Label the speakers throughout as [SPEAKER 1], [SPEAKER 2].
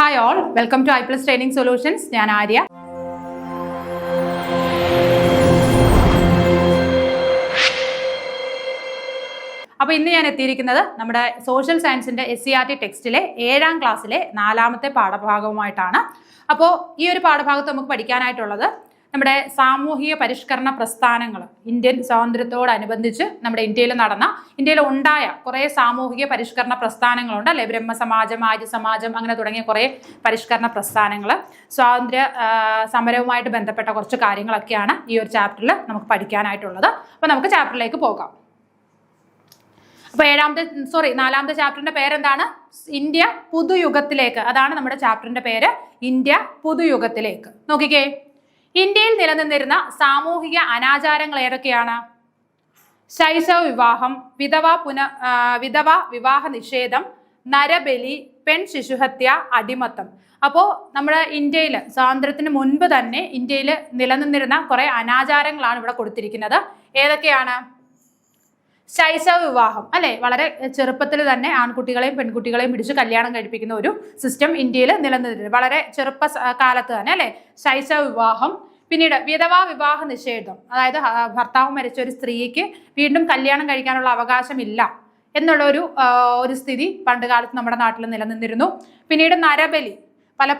[SPEAKER 1] Hi all, welcome to iPlus Training Solutions. ഞാൻ ആര്യ. അപ്പോൾ ഇന്ന് ഞാൻ എത്തിയിരിക്കുന്നത് നമ്മുടെ സോഷ്യൽ സയൻസിന്റെ SCERT ടെക്സ്റ്റിലെ 7ാം ക്ലാസ്സിലെ 4ാമത്തെ പാഠഭാഗവുമായിട്ടാണ്. അപ്പോൾ ഈ ഒരു പാഠഭാഗത്ത് നമുക്ക് പഠിക്കാനായിട്ടുള്ളത് നമ്മുടെ സാമൂഹിക പരിഷ്കരണ പ്രസ്ഥാനങ്ങൾ, ഇന്ത്യൻ സ്വാതന്ത്ര്യത്തോടനുബന്ധിച്ച് നമ്മുടെ ഇന്ത്യയിൽ ഉണ്ടായ കുറേ സാമൂഹിക പരിഷ്കരണ പ്രസ്ഥാനങ്ങളുണ്ട് അല്ലെ. ബ്രഹ്മസമാജം, ആര്യസമാജം, അങ്ങനെ തുടങ്ങിയ കുറേ പരിഷ്കരണ പ്രസ്ഥാനങ്ങൾ, സ്വാതന്ത്ര്യ സമരവുമായിട്ട് ബന്ധപ്പെട്ട കുറച്ച് കാര്യങ്ങളൊക്കെയാണ് ഈ ഒരു ചാപ്റ്ററിൽ നമുക്ക് പഠിക്കാനായിട്ടുള്ളത്. അപ്പോൾ നമുക്ക് ചാപ്റ്ററിലേക്ക് പോകാം. അപ്പോൾ 4ാമത്തെ ചാപ്റ്ററിന്റെ പേരെന്താണ്? ഇന്ത്യ പുതുയുഗത്തിലേക്ക്. അതാണ് നമ്മുടെ ചാപ്റ്ററിന്റെ പേര്, ഇന്ത്യ പുതുയുഗത്തിലേക്ക്. നോക്കിക്കേ, ഇന്ത്യയിൽ നിലനിന്നിരുന്ന സാമൂഹിക അനാചാരങ്ങൾ ഏതൊക്കെയാണ്? ശൈശവ വിവാഹം, വിധവ വിവാഹ നിഷേധം, നരബലി, പെൺ ശിശുഹത്യ, അടിമത്തം. അപ്പോൾ നമ്മുടെ ഇന്ത്യയിൽ സ്വാതന്ത്ര്യത്തിന് മുൻപ് തന്നെ ഇന്ത്യയിൽ നിലനിന്നിരുന്ന കുറെ അനാചാരങ്ങളാണ് ഇവിടെ കൊടുത്തിരിക്കുന്നത്. ഏതൊക്കെയാണ്? ശൈശവ വിവാഹം അല്ലെ, വളരെ ചെറുപ്പത്തിൽ തന്നെ ആൺകുട്ടികളെയും പെൺകുട്ടികളെയും പിടിച്ച് കല്യാണം കഴിപ്പിക്കുന്ന ഒരു സിസ്റ്റം ഇന്ത്യയിൽ നിലനിന്നിരുന്നു വളരെ ചെറുപ്പ കാലത്ത് തന്നെ അല്ലെ, ശൈശവ വിവാഹം. പിന്നീട് വിധവാ വിവാഹ നിഷേധം, അതായത് ഭർത്താവ് മരിച്ച ഒരു സ്ത്രീക്ക് വീണ്ടും കല്യാണം കഴിക്കാനുള്ള അവകാശമില്ല എന്നുള്ള ഒരു സ്ഥിതി പണ്ട് കാലത്ത് നമ്മുടെ നാട്ടിൽ നിലനിന്നിരുന്നു. പിന്നീട് നരബലി, പല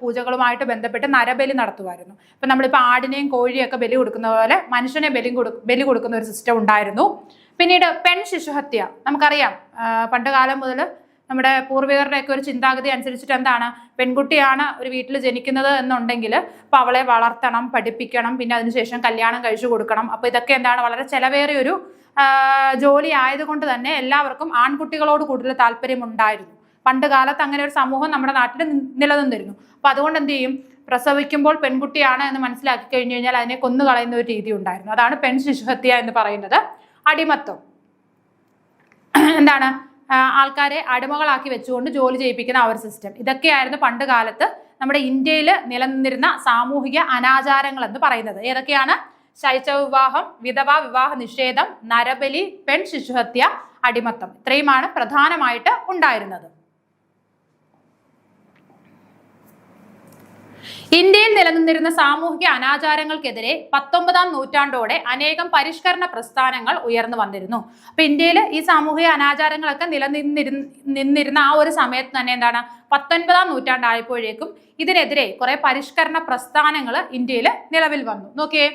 [SPEAKER 1] പൂജകളുമായിട്ട് ബന്ധപ്പെട്ട് നരബലി നടത്തുമായിരുന്നു. ഇപ്പം നമ്മളിപ്പോൾ ആടിനെയും കോഴിയൊക്കെ ബലി കൊടുക്കുന്ന പോലെ മനുഷ്യനെ ബലി കൊടുക്കുന്ന ഒരു സിസ്റ്റം ഉണ്ടായിരുന്നു. പിന്നീട് പെൺ ശിശുഹത്യ, നമുക്കറിയാം പണ്ട് കാലം മുതൽ നമ്മുടെ പൂർവികരുടെയൊക്കെ ഒരു ചിന്താഗതി അനുസരിച്ചിട്ട് എന്താണ്, പെൺകുട്ടിയാണ് ഒരു വീട്ടിൽ ജനിക്കുന്നത് എന്നുണ്ടെങ്കിൽ അപ്പോൾ അവളെ വളർത്തണം, പഠിപ്പിക്കണം, പിന്നെ അതിനുശേഷം കല്യാണം കഴിച്ചു കൊടുക്കണം. അപ്പോൾ ഇതൊക്കെ എന്താണ്, വളരെ ചെലവേറിയൊരു ജോലി ആയതുകൊണ്ട് തന്നെ എല്ലാവർക്കും ആൺകുട്ടികളോട് കൂടുതൽ താല്പര്യമുണ്ടായിരുന്നു. പണ്ട് കാലത്ത് അങ്ങനെ ഒരു സമൂഹം നമ്മുടെ നാട്ടിൽ നിലനിന്നിരുന്നു. അപ്പൊ അതുകൊണ്ട് എന്ത് ചെയ്യും, പ്രസവിക്കുമ്പോൾ പെൺകുട്ടിയാണ് എന്ന് മനസ്സിലാക്കി കഴിഞ്ഞു കഴിഞ്ഞാൽ അതിനെ കൊന്നുകളയുന്ന ഒരു രീതി ഉണ്ടായിരുന്നു. അതാണ് പെൺ ശിശുഹത്യ എന്ന് പറയുന്നത്. അടിമത്വം എന്താണ്, ആൾക്കാരെ അടിമകളാക്കി വെച്ചുകൊണ്ട് ജോലി ചെയ്യിപ്പിക്കുന്ന ആ ഒരു സിസ്റ്റം. ഇതൊക്കെയായിരുന്നു പണ്ട് കാലത്ത് നമ്മുടെ ഇന്ത്യയിൽ നിലനിന്നിരുന്ന സാമൂഹിക അനാചാരങ്ങൾ എന്ന് പറയുന്നത്. ഏതൊക്കെയാണ്? ശൈശവ വിവാഹം, വിധവാ വിവാഹ നിഷേധം, നരബലി, പെൺ ശിശുഹത്യ, അടിമത്തം. ഇത്രയുമാണ് പ്രധാനമായിട്ട് ഉണ്ടായിരുന്നത്. ഇന്ത്യയിൽ നിലനിന്നിരുന്ന സാമൂഹിക അനാചാരങ്ങൾക്കെതിരെ 19ാം നൂറ്റാണ്ടോടെ അനേകം പരിഷ്കരണ പ്രസ്ഥാനങ്ങൾ ഉയർന്നു വന്നിരുന്നു. അപ്പൊ ഇന്ത്യയിൽ ഈ സാമൂഹിക അനാചാരങ്ങളൊക്കെ നിലനിന്നിരുന്ന ആ ഒരു സമയത്ത് തന്നെ എന്താണ്, 19ാം നൂറ്റാണ്ടായപ്പോഴേക്കും ഇതിനെതിരെ കുറെ പരിഷ്കരണ പ്രസ്ഥാനങ്ങൾ ഇന്ത്യയിൽ നിലവിൽ വന്നു. നോക്കിയേ,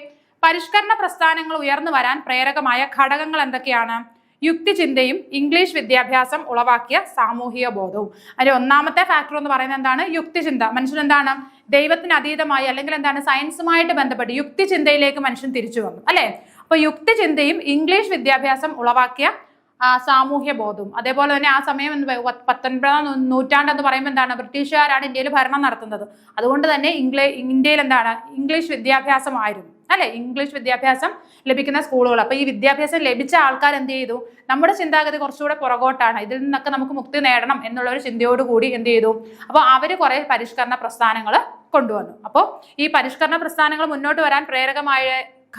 [SPEAKER 1] പരിഷ്കരണ പ്രസ്ഥാനങ്ങൾ ഉയർന്നു വരാൻ പ്രേരകമായ ഘടകങ്ങൾ എന്തൊക്കെയാണ്? യുക്തിചിന്തയും ഇംഗ്ലീഷ് വിദ്യാഭ്യാസം ഉളവാക്കിയ സാമൂഹിക ബോധവും. അതിൽ ഒന്നാമത്തെ ഫാക്ടർ എന്ന് പറയുന്നത് എന്താണ്? യുക്തിചിന്ത. മനുഷ്യൻ എന്താണ്, ദൈവത്തിന് അതീതമായി അല്ലെങ്കിൽ എന്താണ്, സയൻസുമായിട്ട് ബന്ധപ്പെട്ട് യുക്തിചിന്തയിലേക്ക് മനുഷ്യൻ തിരിച്ചു വന്നു അല്ലെ. അപ്പൊ യുക്തിചിന്തയും ഇംഗ്ലീഷ് വിദ്യാഭ്യാസം ഉളവാക്കിയ സാമൂഹ്യ ബോധവും. അതേപോലെ തന്നെ ആ സമയം 19ാം നൂറ്റാണ്ട് എന്ന് പറയുമ്പോൾ എന്താണ്, ബ്രിട്ടീഷുകാരാണ് ഇന്ത്യയിൽ ഭരണം നടത്തുന്നത്. അതുകൊണ്ട് തന്നെ ഇന്ത്യയിൽ എന്താണ്, ഇംഗ്ലീഷ് വിദ്യാഭ്യാസമായിരുന്നു അല്ലെ, ഇംഗ്ലീഷ് വിദ്യാഭ്യാസം ലഭിക്കുന്ന സ്കൂളുകൾ. അപ്പൊ ഈ വിദ്യാഭ്യാസം ലഭിച്ച ആൾക്കാർ എന്ത് ചെയ്തു, നമ്മുടെ ചിന്താഗതി കുറച്ചുകൂടെ പുറകോട്ടാണ്, ഇതിൽ നിന്നൊക്കെ നമുക്ക് മുക്തി നേടണം എന്നുള്ള ഒരു ചിന്തയോട് കൂടി എന്ത് ചെയ്തു, അപ്പോൾ അവര് കുറെ പരിഷ്കരണ പ്രസ്ഥാനങ്ങൾ കൊണ്ടുവന്നു. അപ്പോൾ ഈ പരിഷ്കരണ പ്രസ്ഥാനങ്ങൾ മുന്നോട്ട് വരാൻ പ്രേരകമായ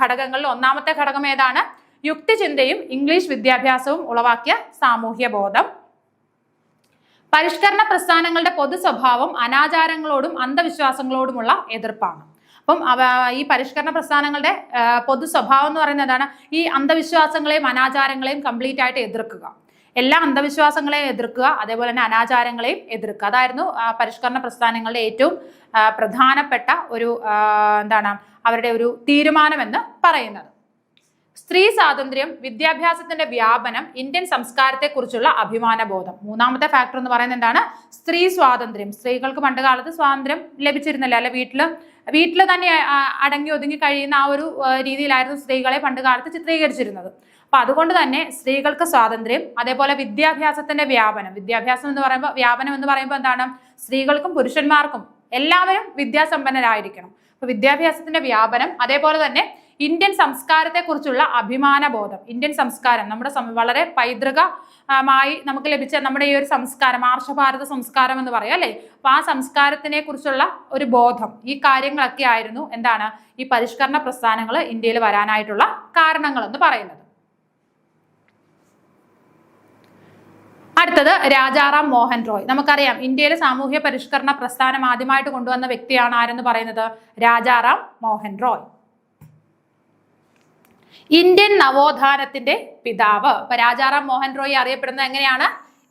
[SPEAKER 1] ഘടകങ്ങളിൽ ഒന്നാമത്തെ ഘടകം ഏതാണ്? യുക്തിചിന്തയും ഇംഗ്ലീഷ് വിദ്യാഭ്യാസവും ഉളവാക്കിയ സാമൂഹ്യ ബോധം. പരിഷ്കരണ പ്രസ്ഥാനങ്ങളുടെ പൊതു സ്വഭാവം അനാചാരങ്ങളോടും അന്ധവിശ്വാസങ്ങളോടുമുള്ള എതിർപ്പാണ്. അപ്പം ഈ പരിഷ്കരണ പ്രസ്ഥാനങ്ങളുടെ പൊതു സ്വഭാവം എന്ന് പറയുന്നത് എന്താണ്? ഈ അന്ധവിശ്വാസങ്ങളെയും അനാചാരങ്ങളെയും കംപ്ലീറ്റ് ആയിട്ട് എതിർക്കുക, എല്ലാ അന്ധവിശ്വാസങ്ങളെയും എതിർക്കുക, അതേപോലെ തന്നെ അനാചാരങ്ങളെയും എതിർക്കുക. അതായിരുന്നു പരിഷ്കരണ പ്രസ്ഥാനങ്ങളുടെ ഏറ്റവും പ്രധാനപ്പെട്ട ഒരു അവരുടെ ഒരു തീരുമാനം എന്ന് പറയുന്നത്. സ്ത്രീ സ്വാതന്ത്ര്യം, വിദ്യാഭ്യാസത്തിന്റെ വ്യാപനം, ഇന്ത്യൻ സംസ്കാരത്തെക്കുറിച്ചുള്ള അഭിമാനബോധം. മൂന്നാമത്തെ ഫാക്ടർ എന്ന് പറയുന്നത് എന്താണ്? സ്ത്രീ സ്വാതന്ത്ര്യം. സ്ത്രീകൾക്ക് പണ്ട് കാലത്ത് സ്വാതന്ത്ര്യം ലഭിച്ചിരുന്നില്ല അല്ലെ, വീട്ടിൽ തന്നെ അടങ്ങി ഒതുങ്ങി കഴിയുന്ന ആ ഒരു രീതിയിലായിരുന്നു സ്ത്രീകളെ പണ്ട് കാലത്ത് ചിത്രീകരിച്ചിരുന്നത്. അപ്പൊ അതുകൊണ്ട് തന്നെ സ്ത്രീകൾക്ക് സ്വാതന്ത്ര്യം, അതേപോലെ വിദ്യാഭ്യാസത്തിന്റെ വ്യാപനം. വ്യാപനം എന്ന് പറയുമ്പോൾ എന്താണ്, സ്ത്രീകൾക്കും പുരുഷന്മാർക്കും എല്ലാവരും വിദ്യാസമ്പന്നരായിരിക്കണം. അപ്പൊ വിദ്യാഭ്യാസത്തിന്റെ വ്യാപനം, അതേപോലെ തന്നെ ഇന്ത്യൻ സംസ്കാരത്തെക്കുറിച്ചുള്ള അഭിമാനബോധം. ഇന്ത്യൻ സംസ്കാരം നമ്മുടെ വളരെ പൈതൃകമായി നമുക്ക് ലഭിച്ച നമ്മുടെ ഈ ഒരു സംസ്കാരം, ആർഷഭാരത സംസ്കാരം എന്ന് പറയാം അല്ലെ. അപ്പൊ ആ സംസ്കാരത്തിനെ കുറിച്ചുള്ള ഒരു ബോധം, ഈ കാര്യങ്ങളൊക്കെ ആയിരുന്നു എന്താണ്, ഈ പരിഷ്കരണ പ്രസ്ഥാനങ്ങൾ ഇന്ത്യയിൽ വരാനായിട്ടുള്ള കാരണങ്ങൾ എന്ന് പറയുന്നത്. അടുത്തത് രാജാറാം മോഹൻ റോയ്. നമുക്കറിയാം ഇന്ത്യയിലെ സാമൂഹ്യ പരിഷ്കരണ പ്രസ്ഥാനം ആദ്യമായിട്ട് കൊണ്ടുവന്ന വ്യക്തിയാണ് ആരെന്ന് പറയുന്നത്? രാജാറാം മോഹൻ റോയ്. ഇന്ത്യൻ നവോത്ഥാനത്തിന്റെ പിതാവ്. അപ്പൊ രാജാറാം മോഹൻ റോയ് അറിയപ്പെടുന്നത് എങ്ങനെയാണ്?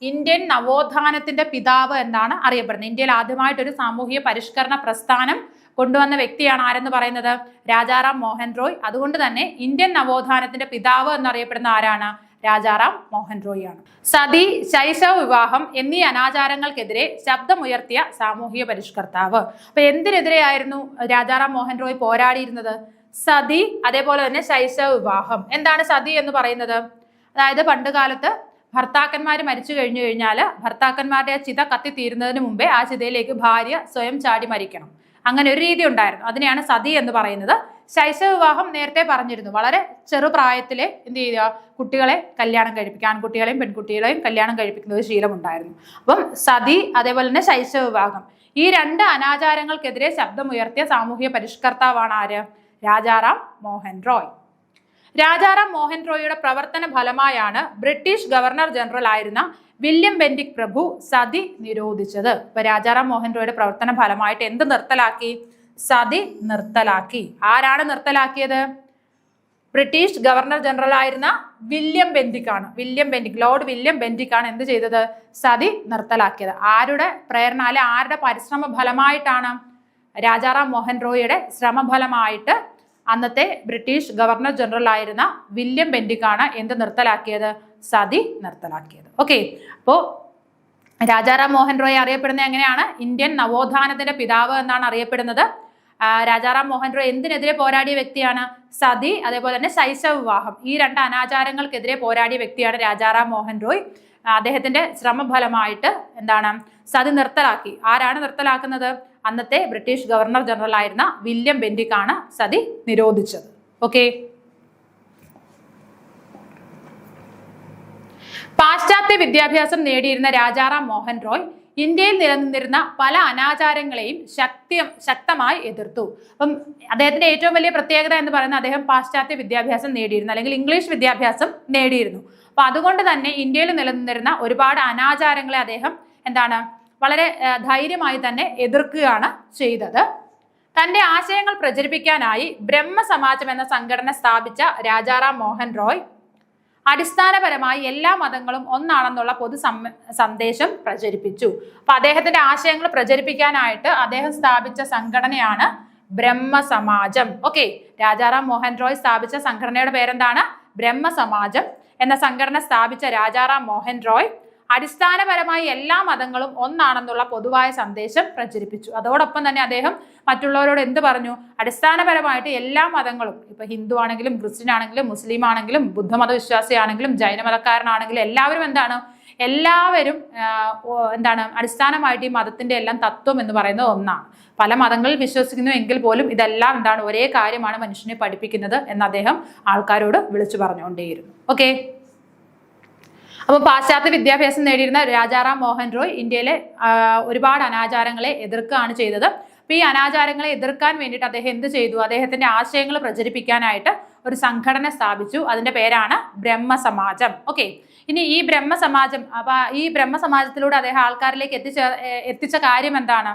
[SPEAKER 1] ഇന്ത്യൻ നവോത്ഥാനത്തിന്റെ പിതാവ് എന്നാണ് അറിയപ്പെടുന്നത്. ഇന്ത്യയിൽ ആദ്യമായിട്ടൊരു സാമൂഹിക പരിഷ്കരണ പ്രസ്ഥാനം കൊണ്ടുവന്ന വ്യക്തിയാണ് ആരെന്ന് പറയുന്നത്? രാജാറാം മോഹൻ റോയ്. അതുകൊണ്ട് തന്നെ ഇന്ത്യൻ നവോത്ഥാനത്തിന്റെ പിതാവ് എന്നറിയപ്പെടുന്ന ആരാണ്? രാജാറാം മോഹൻ റോയ് ആണ്. സതി, ശൈശവ വിവാഹം എന്നീ അനാചാരങ്ങൾക്കെതിരെ ശബ്ദമുയർത്തിയ സാമൂഹിക പരിഷ്കർത്താവ്. അപ്പൊ എന്തിനെതിരെയായിരുന്നു രാജാറാം മോഹൻ റോയ് പോരാടിയിരുന്നത്? സതി, അതേപോലെ തന്നെ ശൈശവ വിവാഹം. എന്താണ് സതി എന്ന് പറയുന്നത്? അതായത് പണ്ട് കാലത്ത് ഭർത്താക്കന്മാർ മരിച്ചു കഴിഞ്ഞു കഴിഞ്ഞാൽ ഭർത്താക്കന്മാരുടെ ആ ചിത കത്തിത്തീരുന്നതിന് മുമ്പേ ആ ചിതയിലേക്ക് ഭാര്യ സ്വയം ചാടി മരിക്കണം. അങ്ങനെ ഒരു രീതി ഉണ്ടായിരുന്നു. അതിനെയാണ് സതി എന്ന് പറയുന്നത്. ശൈശവ വിവാഹം നേരത്തെ പറഞ്ഞിരുന്നു. വളരെ ചെറുപ്രായത്തിലെ എന്ത് ചെയ്യുക? കുട്ടികളെ കല്യാണം കഴിപ്പിക്കുക. ആൺകുട്ടികളെയും പെൺകുട്ടികളെയും കല്യാണം കഴിപ്പിക്കുന്ന ഒരു ശീലമുണ്ടായിരുന്നു. അപ്പം സതി, അതേപോലെ തന്നെ ശൈശവ വിവാഹം, ഈ രണ്ട് അനാചാരങ്ങൾക്കെതിരെ ശബ്ദമുയർത്തിയ സാമൂഹിക പരിഷ്കർത്താവാണ് ആര്? രാജാറാം മോഹൻ റോയ്. രാജാറാം മോഹൻ റോയിയുടെ പ്രവർത്തന ഫലമായാണ് ബ്രിട്ടീഷ് ഗവർണർ ജനറൽ ആയിരുന്ന വില്യം ബെന്റിക് പ്രഭു സതി നിരോധിച്ചത്. ഇപ്പൊ രാജാറാം മോഹൻ റോയിയുടെ പ്രവർത്തന ഫലമായിട്ട് എന്ത് നിർത്തലാക്കി? സതി നിർത്തലാക്കി. ആരാണ് നിർത്തലാക്കിയത്? ബ്രിട്ടീഷ് ഗവർണർ ജനറൽ ആയിരുന്ന വില്യം ബെന്റിക് ആണ്. ലോർഡ് വില്യം ബെന്റിക് ആണ് എന്ത് ചെയ്തത്? സതി നിർത്തലാക്കിയത്. ആരുടെ പ്രേരണ, അല്ലെ ആരുടെ പരിശ്രമ ഫലമായിട്ടാണ്? രാജാറാം മോഹൻ റോയിയുടെ ശ്രമഫലമായിട്ട് അന്നത്തെ ബ്രിട്ടീഷ് ഗവർണർ ജനറൽ ആയിരുന്ന വില്യം ബെന്റിക് ആണ് എന്ത് നിർത്തലാക്കിയത്? സതി നിർത്തലാക്കിയത്. ഓക്കെ, അപ്പോ രാജാറാം മോഹൻ റോയ് അറിയപ്പെടുന്നത് എങ്ങനെയാണ്? ഇന്ത്യൻ നവോത്ഥാനത്തിന്റെ പിതാവ് എന്നാണ് അറിയപ്പെടുന്നത്. രാജാറാം മോഹൻ റോയ് എന്തിനെതിരെ പോരാടിയ വ്യക്തിയാണ്? സതി, അതേപോലെ തന്നെ ശൈശവ വിവാഹം, ഈ രണ്ട് അനാചാരങ്ങൾക്കെതിരെ പോരാടിയ വ്യക്തിയാണ് രാജാറാം മോഹൻ റോയ്. അദ്ദേഹത്തിന്റെ ശ്രമഫലമായിട്ട് എന്താണ്? സതി നിർത്തലാക്കി. ആരാണ് നിർത്തലാക്കുന്നത്? അന്നത്തെ ബ്രിട്ടീഷ് ഗവർണർ ജനറൽ ആയിരുന്ന വില്യം ബെന്റിക് ആണ് സതി നിരോധിച്ചത്. ഓക്കെ, പാശ്ചാത്യ വിദ്യാഭ്യാസം നേടിയിരുന്ന രാജാറാം മോഹൻ റോയ് ഇന്ത്യയിൽ നിലനിന്നിരുന്ന പല അനാചാരങ്ങളെയും ശക്തമായി എതിർത്തു. അപ്പം അദ്ദേഹത്തിന്റെ ഏറ്റവും വലിയ പ്രത്യേകത എന്ന് പറയുന്നത് അദ്ദേഹം പാശ്ചാത്യ വിദ്യാഭ്യാസം നേടിയിരുന്നു, അല്ലെങ്കിൽ ഇംഗ്ലീഷ് വിദ്യാഭ്യാസം നേടിയിരുന്നു. അപ്പൊ അതുകൊണ്ട് തന്നെ ഇന്ത്യയിൽ നിലനിന്നിരുന്ന ഒരുപാട് അനാചാരങ്ങളെ അദ്ദേഹം എന്താണ് വളരെ ധൈര്യമായി തന്നെ എതിർക്കുകയാണ് ചെയ്തത്. തന്റെ ആശയങ്ങൾ പ്രചരിപ്പിക്കാനായി ബ്രഹ്മസമാജം എന്ന സംഘടന സ്ഥാപിച്ച രാജാറാം മോഹൻ റോയ് അടിസ്ഥാനപരമായി എല്ലാ മതങ്ങളും ഒന്നാണെന്നുള്ള പൊതു സന്ദേശം പ്രചരിപ്പിച്ചു. അപ്പൊ അദ്ദേഹത്തിന്റെ ആശയങ്ങൾ പ്രചരിപ്പിക്കാനായിട്ട് അദ്ദേഹം സ്ഥാപിച്ച സംഘടനയാണ് ബ്രഹ്മസമാജം. ഓക്കെ, രാജാറാം മോഹൻ റോയ് സ്ഥാപിച്ച സംഘടനയുടെ പേരെന്താണ്? ബ്രഹ്മസമാജം എന്ന സംഘടന സ്ഥാപിച്ച രാജാറാം മോഹൻ റോയ് അടിസ്ഥാനപരമായി എല്ലാ മതങ്ങളും ഒന്നാണെന്നുള്ള പൊതുവായ സന്ദേശം പ്രചരിപ്പിച്ചു. അതോടൊപ്പം തന്നെ അദ്ദേഹം മറ്റുള്ളവരോട് എന്ത് പറഞ്ഞു? അടിസ്ഥാനപരമായിട്ട് എല്ലാ മതങ്ങളും, ഇപ്പൊ ഹിന്ദു ആണെങ്കിലും ക്രിസ്ത്യൻ ആണെങ്കിലും മുസ്ലിം ആണെങ്കിലും ബുദ്ധമത വിശ്വാസിയാണെങ്കിലും ജൈനമതക്കാരനാണെങ്കിലും എല്ലാവരും എല്ലാവരും എന്താണ് അടിസ്ഥാനമായിട്ട് ഈ മതത്തിന്റെ എല്ലാം തത്വം എന്ന് പറയുന്നത് ഒന്നാണ്. പല മതങ്ങളിൽ വിശ്വസിക്കുന്നു എങ്കിൽ പോലും ഇതെല്ലാം എന്താണ് ഒരേ കാര്യമാണ് മനുഷ്യനെ പഠിപ്പിക്കുന്നത് എന്ന് അദ്ദേഹം ആൾക്കാരോട് വിളിച്ചു പറഞ്ഞുകൊണ്ടേയിരുന്നു. ഓക്കെ, അപ്പോൾ പാശ്ചാത്യ വിദ്യാഭ്യാസം നേടിയിരുന്ന രാജാറാം മോഹൻ റോയ് ഇന്ത്യയിലെ ഒരുപാട് അനാചാരങ്ങളെ എതിർക്കുകയാണ് ചെയ്തത്. അപ്പൊ ഈ അനാചാരങ്ങളെ എതിർക്കാൻ വേണ്ടിയിട്ട് അദ്ദേഹം എന്ത് ചെയ്തു? അദ്ദേഹത്തിന്റെ ആശയങ്ങൾ പ്രചരിപ്പിക്കാനായിട്ട് ഒരു സംഘടന സ്ഥാപിച്ചു. അതിന്റെ പേരാണ് ബ്രഹ്മസമാജം. ഓക്കെ, ഇനി ഈ ബ്രഹ്മസമാജം, അപ്പൊ ഈ ബ്രഹ്മസമാജത്തിലൂടെ അദ്ദേഹം ആൾക്കാരിലേക്ക് എത്തിച്ച കാര്യം എന്താണ്?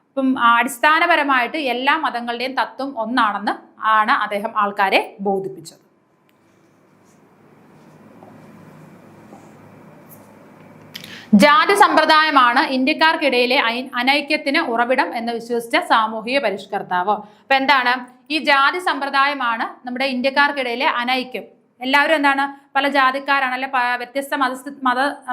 [SPEAKER 1] ഇപ്പം അടിസ്ഥാനപരമായിട്ട് എല്ലാ മതങ്ങളുടെയും തത്വം ഒന്നാണെന്ന് ആണ് അദ്ദേഹം ആൾക്കാരെ ബോധിപ്പിച്ചത്. ജാതി സമ്പ്രദായമാണ് ഇന്ത്യക്കാർക്കിടയിലെ അനൈക്യത്തിന് ഉറവിടം എന്ന് വിശ്വസിച്ച സാമൂഹിക പരിഷ്കർത്താവ്. അപ്പൊ എന്താണ്? ഈ ജാതി സമ്പ്രദായമാണ് നമ്മുടെ ഇന്ത്യക്കാർക്കിടയിലെ അനൈക്യം. എല്ലാവരും എന്താണ് പല ജാതിക്കാരാണ്, അല്ലെ വ്യത്യസ്ത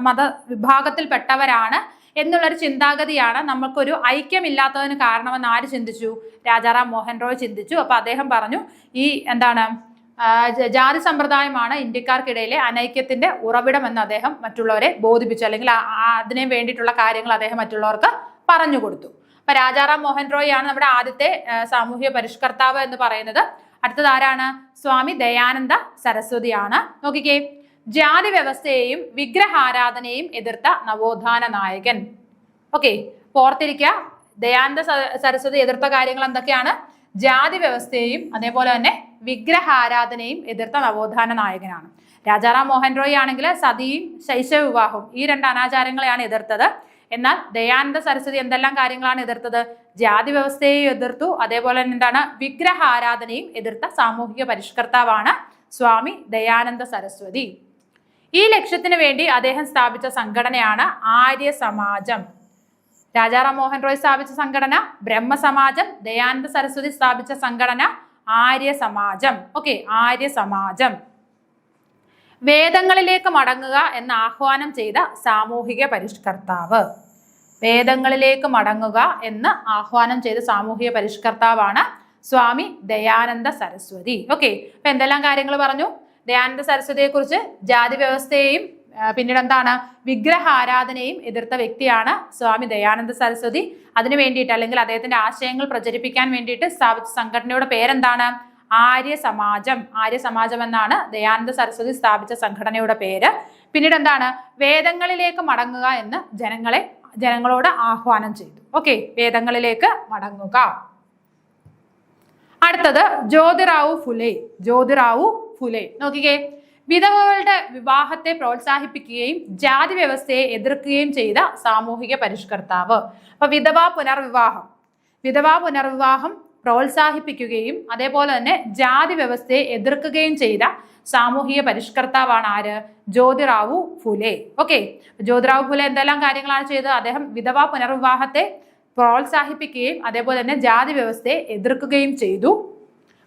[SPEAKER 1] മത വിഭാഗത്തിൽപ്പെട്ടവരാണ് എന്നുള്ളൊരു ചിന്താഗതിയാണ് നമുക്കൊരു ഐക്യമില്ലാത്തതിന് കാരണമെന്ന് ആര് ചിന്തിച്ചു? രാജാറാം മോഹൻ റോയ് ചിന്തിച്ചു. അപ്പൊ അദ്ദേഹം പറഞ്ഞു ഈ എന്താണ് ജാതി സമ്പ്രദായമാണ് ഇന്ത്യക്കാർക്കിടയിലെ അനൈക്യത്തിന്റെ ഉറവിടം എന്ന് അദ്ദേഹം മറ്റുള്ളവരെ ബോധിപ്പിച്ചു, അല്ലെങ്കിൽ അതിനെ വേണ്ടിയിട്ടുള്ള കാര്യങ്ങൾ അദ്ദേഹം മറ്റുള്ളവർക്ക് പറഞ്ഞു കൊടുത്തു. അപ്പൊ രാജാറാം മോഹൻ റോയ് ആണ് നമ്മുടെ ആദ്യത്തെ സാമൂഹ്യ പരിഷ്കർത്താവ് എന്ന് പറയുന്നത്. അടുത്തത് ആരാണ്? സ്വാമി ദയാനന്ദ സരസ്വതിയാണ്. നോക്കിക്കേ, ജാതി വ്യവസ്ഥയെയും വിഗ്രഹാരാധനയെയും എതിർത്ത നവോത്ഥാന നായകൻ. ഓക്കെ, ഓർത്തിരിക്കുക, ദയാനന്ദ സരസ്വതി എതിർത്ത കാര്യങ്ങൾ എന്തൊക്കെയാണ്? ജാതി വ്യവസ്ഥയെയും അതേപോലെ തന്നെ വിഗ്രഹാരാധനയും എതിർത്ത നവോത്ഥാന നായകനാണ്. രാജാറാം മോഹൻ റോയ് ആണെങ്കിൽ സതിയും ശൈശവ വിവാഹവും ഈ 2 അനാചാരങ്ങളെയാണ് എതിർത്തത്. എന്നാൽ ദയാനന്ദ സരസ്വതി എന്തെല്ലാം കാര്യങ്ങളാണ് എതിർത്തത്? ജാതി വ്യവസ്ഥയെയും എതിർത്തു, അതേപോലെ തന്നെ എന്താണ് വിഗ്രഹ ആരാധനയും എതിർത്ത സാമൂഹിക പരിഷ്കർത്താവാണ് സ്വാമി ദയാനന്ദ സരസ്വതി. ഈ ലക്ഷ്യത്തിന് വേണ്ടി അദ്ദേഹം സ്ഥാപിച്ച സംഘടനയാണ് ആര്യ സമാജം. രാജാറാം മോഹൻ റോയ് സ്ഥാപിച്ച സംഘടന ബ്രഹ്മസമാജം, ദയാനന്ദ സരസ്വതി സ്ഥാപിച്ച സംഘടന ആര്യ സമാജം. ഓക്കെ, ആര്യ സമാജം. വേദങ്ങളിലേക്ക് മടങ്ങുക എന്ന് ആഹ്വാനം ചെയ്ത സാമൂഹിക പരിഷ്കർത്താവ്. വേദങ്ങളിലേക്ക് മടങ്ങുക എന്ന് ആഹ്വാനം ചെയ്ത സാമൂഹിക പരിഷ്കർത്താവാണ് സ്വാമി ദയാനന്ദ സരസ്വതി. ഓക്കെ, അപ്പൊ എന്തെല്ലാം കാര്യങ്ങൾ പറഞ്ഞു? ദയാനന്ദ സരസ്വതിയെ കുറിച്ച് ജാതി വ്യവസ്ഥയെയും പിന്നീട് എന്താണ് വിഗ്രഹ ആരാധനയും എതിർത്ത വ്യക്തിയാണ് സ്വാമി ദയാനന്ദ സരസ്വതി. അതിനു വേണ്ടിയിട്ട് അല്ലെങ്കിൽ അദ്ദേഹത്തിന്റെ ആശയങ്ങൾ പ്രചരിപ്പിക്കാൻ വേണ്ടിയിട്ട് സ്ഥാപിച്ച സംഘടനയുടെ പേരെന്താണ്? ആര്യ സമാജം. ആര്യ സമാജം എന്നാണ് ദയാനന്ദ സരസ്വതി സ്ഥാപിച്ച സംഘടനയുടെ പേര്. പിന്നീട് എന്താണ് വേദങ്ങളിലേക്ക് മടങ്ങുക എന്ന് ജനങ്ങളോട് ആഹ്വാനം ചെയ്തു. ഓക്കെ, വേദങ്ങളിലേക്ക് മടങ്ങുക. അടുത്തത് ജ്യോതിറാവു ഫുലെ. ജ്യോതിറാവു ഫുലെ നോക്കിക്കേ, വിധവകളുടെ വിവാഹത്തെ പ്രോത്സാഹിപ്പിക്കുകയും ജാതി വ്യവസ്ഥയെ എതിർക്കുകയും ചെയ്ത സാമൂഹിക പരിഷ്കർത്താവ്. അപ്പൊ വിധവാ പുനർവിവാഹം പ്രോത്സാഹിപ്പിക്കുകയും അതേപോലെ തന്നെ ജാതി വ്യവസ്ഥയെ എതിർക്കുകയും ചെയ്ത സാമൂഹിക പരിഷ്കർത്താവാണ് ആര്? ജ്യോതിറാവു ഫുലെ. ഓക്കെ, ജ്യോതിറാവു ഫുലെ എന്തെല്ലാം കാര്യങ്ങളാണ് ചെയ്തത്? അദ്ദേഹം വിധവാ പുനർവിവാഹത്തെ പ്രോത്സാഹിപ്പിക്കുകയും അതേപോലെ തന്നെ ജാതി വ്യവസ്ഥയെ എതിർക്കുകയും ചെയ്തു.